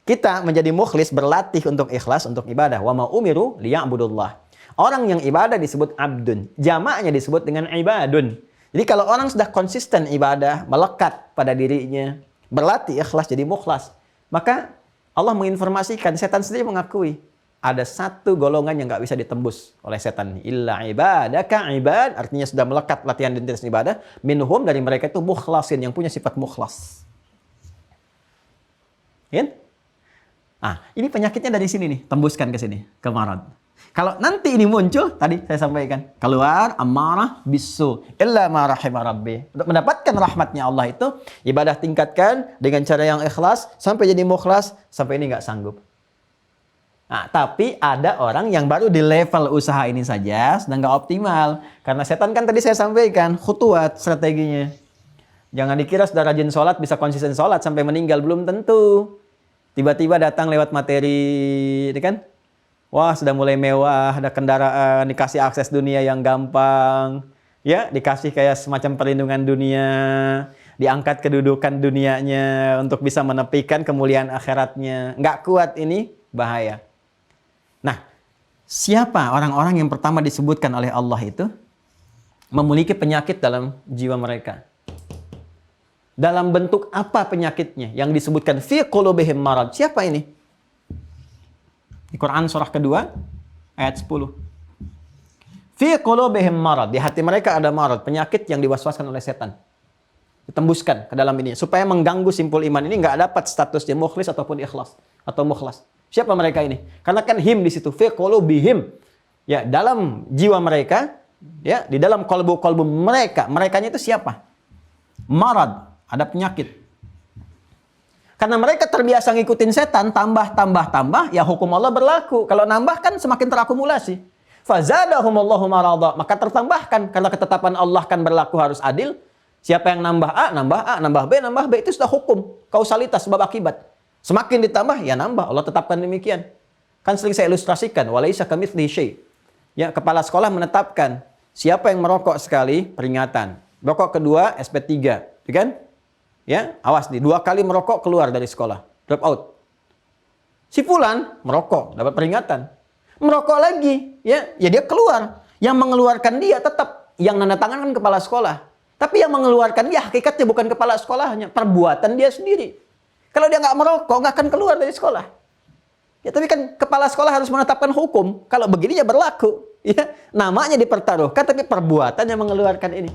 Kita menjadi mukhlis berlatih untuk ikhlas untuk ibadah. Wa ma umiru liya'budullah. Orang yang ibadah disebut abdun. Jamaknya disebut dengan ibadun. Jadi kalau orang sudah konsisten ibadah, melekat pada dirinya, berlatih ikhlas jadi mukhlas, maka Allah menginformasikan, setan sendiri mengakui ada satu golongan yang nggak bisa ditembus oleh setan. Illa ibadaka ibad, artinya sudah melekat latihan dan ibadah. Minhum, dari mereka itu mukhlasin, yang punya sifat mukhlas. Kan? Ini penyakitnya dari sini nih, tembuskan ke sini, ke marad. Kalau nanti ini muncul, tadi saya sampaikan, keluar amarah bisu illa ma rahimah rabbi. Untuk mendapatkan rahmatnya Allah itu, ibadah tingkatkan dengan cara yang ikhlas sampai jadi mukhlas, sampai ini nggak sanggup. Tapi ada orang yang baru di level usaha ini saja sedang nggak optimal. Karena setan kan tadi saya sampaikan, khutuat strateginya. Jangan dikira sudah rajin sholat bisa konsisten sholat sampai meninggal, belum tentu. Tiba-tiba datang lewat materi, kan? Wah, sudah mulai mewah, ada kendaraan, dikasih akses dunia yang gampang, ya, dikasih kayak semacam perlindungan dunia, diangkat kedudukan dunianya untuk bisa menepikan kemuliaan akhiratnya. Nggak kuat ini, bahaya. Nah, siapa orang-orang yang pertama disebutkan oleh Allah itu memiliki penyakit dalam jiwa mereka? Dalam bentuk apa penyakitnya yang disebutkan fi qulubihim marad? Siapa ini? Di Quran surah kedua ayat 10. Fi qulubihim marad, di hati mereka ada marad, penyakit yang diwaswaskan oleh setan. Ditembuskan ke dalam ini supaya mengganggu simpul iman ini, nggak dapat statusnya mukhlis ataupun ikhlas atau mukhlas. Siapa mereka ini? Karena kan him di situ, fi qulubihim. Ya, dalam jiwa mereka, ya, di dalam kolbu-kolbu mereka, merekanya itu siapa? Marad. Ada penyakit. Karena mereka terbiasa ngikutin setan, tambah, ya hukum Allah berlaku. Kalau nambah kan semakin terakumulasi. Fazadahumullahu marada. Maka tertambahkan. Karena ketetapan Allah kan berlaku harus adil. Siapa yang nambah A, nambah B, itu sudah hukum. Kausalitas, sebab akibat. Semakin ditambah, ya nambah. Allah tetapkan demikian. Kan sering saya ilustrasikan. Walaisa kamitslihi syai'. Ya, kepala sekolah menetapkan. Siapa yang merokok sekali, peringatan. Rokok kedua, SP3. Ya kan? Ya, awas nih, 2 kali merokok keluar dari sekolah, drop out. Si fulan merokok, dapat peringatan. Merokok lagi, ya dia keluar. Yang mengeluarkan dia tetap yang nanda tangan kan kepala sekolah. Tapi yang mengeluarkan dia hakikatnya bukan kepala sekolahnya, perbuatan dia sendiri. Kalau dia nggak merokok, nggak akan keluar dari sekolah. Ya, tapi kan kepala sekolah harus menetapkan hukum. Kalau begini ya berlaku. Ya, namanya dipertaruhkan, tapi perbuatan yang mengeluarkan ini.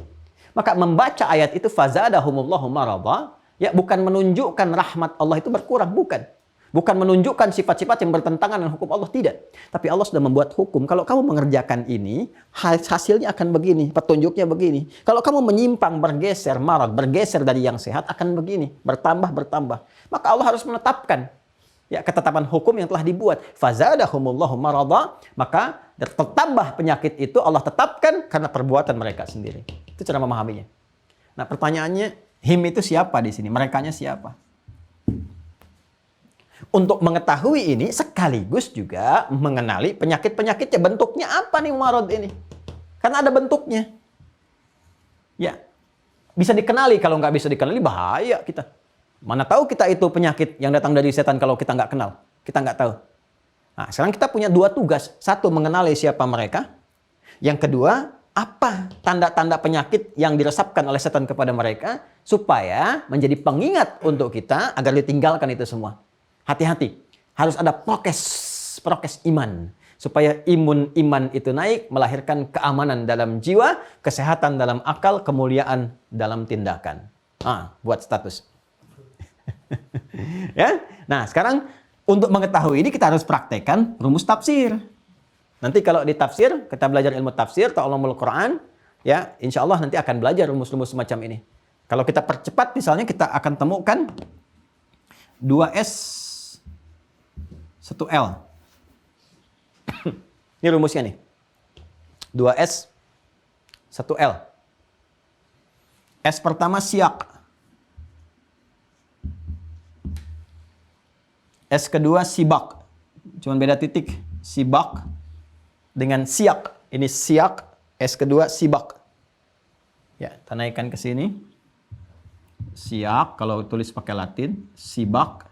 Maka membaca ayat itu fazadahumullahu marada, ya, bukan menunjukkan rahmat Allah itu berkurang, bukan. Bukan menunjukkan sifat-sifat yang bertentangan dengan hukum Allah, tidak. Tapi Allah sudah membuat hukum. Kalau kamu mengerjakan ini, hasilnya akan begini, petunjuknya begini. Kalau kamu menyimpang, bergeser, marad, bergeser dari yang sehat, akan begini, bertambah. Maka Allah harus menetapkan, ya, ketetapan hukum yang telah dibuat. Fazadahumullahu marada, maka tertambah penyakit itu Allah tetapkan karena perbuatan mereka sendiri. Itu cara memahaminya. Nah, pertanyaannya, him itu siapa di sini? Merekanya siapa? Untuk mengetahui ini sekaligus juga mengenali penyakit-penyakitnya. Bentuknya apa nih marad ini? Karena ada bentuknya. Ya, bisa dikenali. Kalau nggak bisa dikenali, bahaya kita. Mana tahu kita itu penyakit yang datang dari setan kalau kita nggak kenal. Kita nggak tahu. Nah, sekarang kita punya dua tugas. Satu, mengenali siapa mereka. Yang kedua, apa tanda-tanda penyakit yang diresapkan oleh setan kepada mereka supaya menjadi pengingat untuk kita agar ditinggalkan itu semua. Hati-hati. Harus ada prokes iman. Supaya iman itu naik, melahirkan keamanan dalam jiwa, kesehatan dalam akal, kemuliaan dalam tindakan. Buat status. Ya. Nah, sekarang untuk mengetahui ini kita harus praktekkan rumus tafsir. Nanti kalau di tafsir, kita belajar ilmu tafsir, ta'allumul Quran, ya, insya Allah nanti akan belajar rumus-rumus semacam ini. Kalau kita percepat misalnya, kita akan temukan 2S 1L. Ini rumusnya nih. 2S 1L. S pertama siak. S kedua sibak. Cuman beda titik. Sibak dengan siak. Ini siak. S kedua sibak. Ya, kita naikkan ke sini. Siak kalau tulis pakai Latin. Sibak.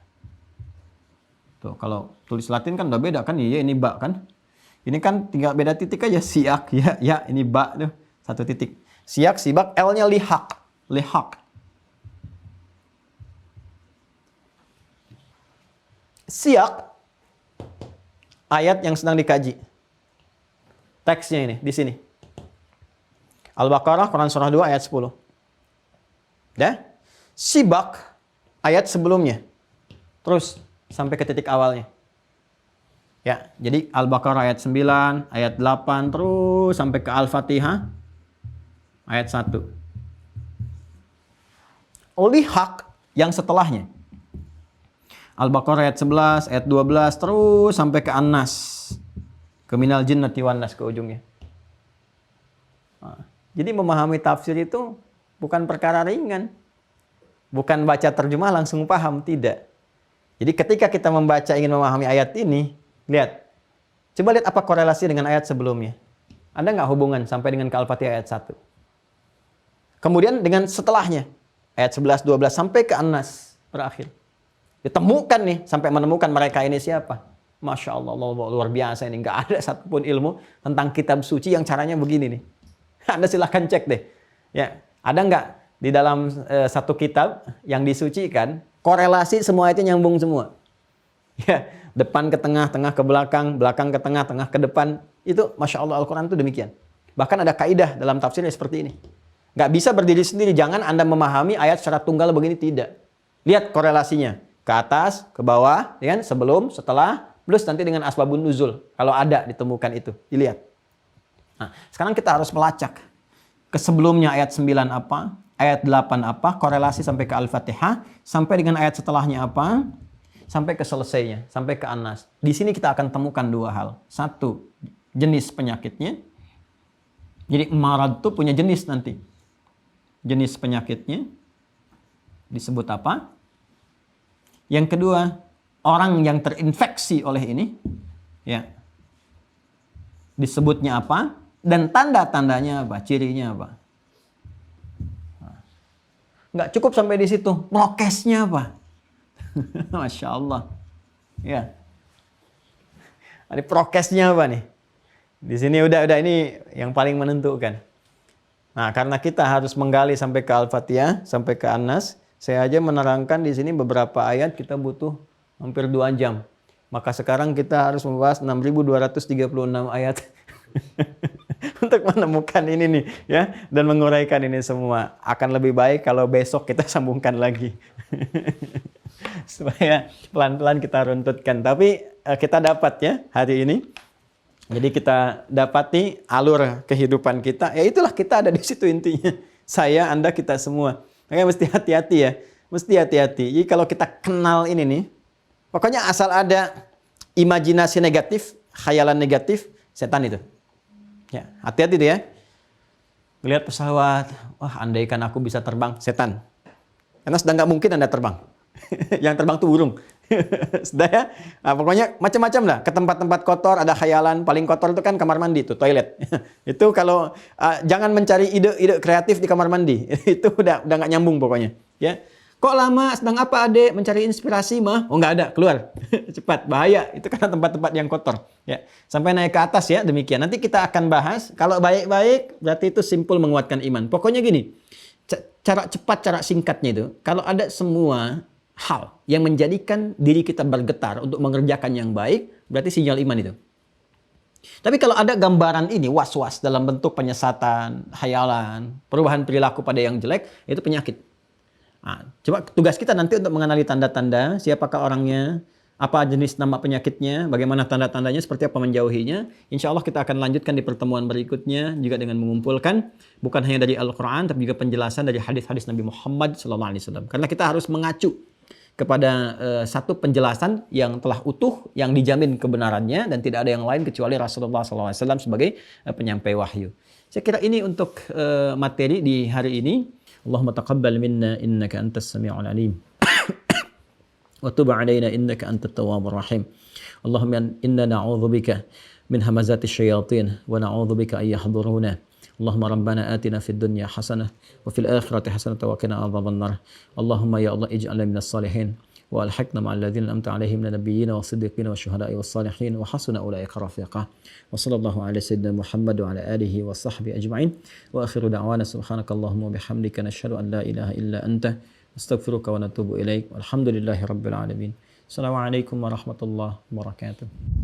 Tuh, kalau tulis Latin kan udah beda kan? Iya, ini bak kan? Ini kan tinggal beda titik aja. Siak, ya, ini bak tuh. Satu titik. Siak, sibak, L-nya lihak. Lihak. Siak, ayat yang sedang dikaji. Teksnya ini, di sini. Al-Baqarah, Quran Surah 2, ayat 10. Ya? Sibak, ayat sebelumnya. Terus, sampai ke titik awalnya. Ya, jadi Al-Baqarah ayat 9, ayat 8, terus sampai ke Al-Fatihah, ayat 1. Lihak yang setelahnya. Al-Baqarah ayat 11, ayat 12, terus sampai ke An-Nas. Ke minal jinnati wan nas, ke ujungnya. Jadi memahami tafsir itu bukan perkara ringan. Bukan baca terjemah langsung paham, tidak. Jadi ketika kita membaca ingin memahami ayat ini, lihat. Coba lihat apa korelasi dengan ayat sebelumnya. Ada nggak hubungan sampai dengan ke Al-Fatihah ayat 1? Kemudian dengan setelahnya. Ayat 11, 12 sampai ke An-Nas berakhir. Ditemukan nih, sampai menemukan mereka ini siapa. Masya Allah, luar biasa ini. Nggak ada satupun ilmu tentang kitab suci yang caranya begini nih. Anda silahkan cek deh. Ya, ada nggak di dalam satu kitab yang disucikan, korelasi semua itu nyambung semua. Ya, depan ke tengah, tengah ke belakang, belakang ke tengah, tengah ke depan. Itu Masya Allah Al-Quran itu demikian. Bahkan ada kaidah dalam tafsirnya seperti ini. Nggak bisa berdiri sendiri. Jangan Anda memahami ayat secara tunggal begini, tidak. Lihat korelasinya. Ke atas, ke bawah, ya, sebelum, setelah, plus nanti dengan asbabun nuzul. Kalau ada ditemukan itu, dilihat. Nah, sekarang kita harus melacak. Ke sebelumnya ayat 9 apa, ayat 8 apa, korelasi sampai ke Al-Fatihah, sampai dengan ayat setelahnya apa, sampai ke selesainya, sampai ke An-Nas. Di sini kita akan temukan dua hal. Satu, jenis penyakitnya. Jadi marad itu punya jenis nanti. Jenis penyakitnya disebut apa? Yang kedua, orang yang terinfeksi oleh ini, ya, disebutnya apa? Dan tanda-tandanya apa? Cirinya apa? Nggak cukup sampai di situ. Prokesnya apa? Masya Allah. Ya. Ada prokesnya apa nih? Di sini udah ini yang paling menentukan. Nah, karena kita harus menggali sampai ke Al-Fatihah, sampai ke An-Nas, saya aja menerangkan di sini beberapa ayat kita butuh hampir 2 jam. Maka sekarang kita harus membahas 6.236 ayat untuk menemukan ini nih, ya, dan menguraikan ini semua. Akan lebih baik kalau besok kita sambungkan lagi. Supaya pelan-pelan kita runtutkan. Tapi kita dapat ya hari ini. Jadi kita dapati alur kehidupan kita. Ya itulah, kita ada di situ intinya. Saya, Anda, kita semua. Makanya mesti hati-hati ya. Mesti hati-hati. Jadi kalau kita kenal ini nih. Pokoknya asal ada imajinasi negatif, khayalan negatif, setan itu. Ya, hati-hati deh ya. Melihat pesawat. Wah, andaikan aku bisa terbang. Setan. Karena sedang nggak mungkin Anda terbang. Yang terbang tuh burung. Sudah ya? Nah, pokoknya macam-macam lah. Ke tempat-tempat kotor ada khayalan. Paling kotor itu kan kamar mandi tuh, toilet. Itu kalau jangan mencari ide-ide kreatif di kamar mandi. Itu udah nggak nyambung pokoknya. Ya. Kok lama? Sedang apa adik? Mencari inspirasi mah? Oh nggak ada, keluar. Cepat, bahaya. Itu karena tempat-tempat yang kotor. Ya, sampai naik ke atas ya, demikian. Nanti kita akan bahas, kalau baik-baik berarti itu simpul menguatkan iman. Pokoknya gini, cara cepat, cara singkatnya itu, kalau ada semua hal yang menjadikan diri kita bergetar untuk mengerjakan yang baik, berarti sinyal iman itu. Tapi kalau ada gambaran ini, was-was dalam bentuk penyesatan, hayalan, perubahan perilaku pada yang jelek, itu penyakit. Nah, coba tugas kita nanti untuk mengenali tanda-tanda, siapakah orangnya, apa jenis nama penyakitnya, bagaimana tanda-tandanya, seperti apa menjauhinya. Insya Allah kita akan lanjutkan di pertemuan berikutnya, juga dengan mengumpulkan, bukan hanya dari Al-Quran, tapi juga penjelasan dari hadis-hadis Nabi Muhammad SAW. Karena kita harus mengacu kepada satu penjelasan yang telah utuh, yang dijamin kebenarannya, dan tidak ada yang lain kecuali Rasulullah SAW sebagai penyampai wahyu. Saya kira ini untuk materi di hari ini. Allahumma taqabbal minna innaka antas sami'ul alim. Wa tub 'alaina innaka antat tawwabur rahim. Allahumma inna na'udzubika min hamazati syayatin wa na'udzubika ay yahduruna. Allahumma rabbana atina fid dunya hasanah wa fil akhirati hasanah wa qina adzabannar. Allahumma ya Allah ij'alna minas salihin wa alhiqna ma'al ladzina an'amta 'alaihim minal nabiyyin was-siddiqin wasyuhada'i was-salihin wa hasuna ulaika rafiqa. Wa sallallahu ala sayyidina Muhammad wa ala alihi wa sahbihi ajma'in. Wa akhiru da'wana subhanakallahumma wa bihamdika nashhadu an la ilaha illa anta astaghfiruka wa natubu ilaik. Walhamdulillahi rabbil alamin. Assalamualaikum warahmatullahi wabarakatuh.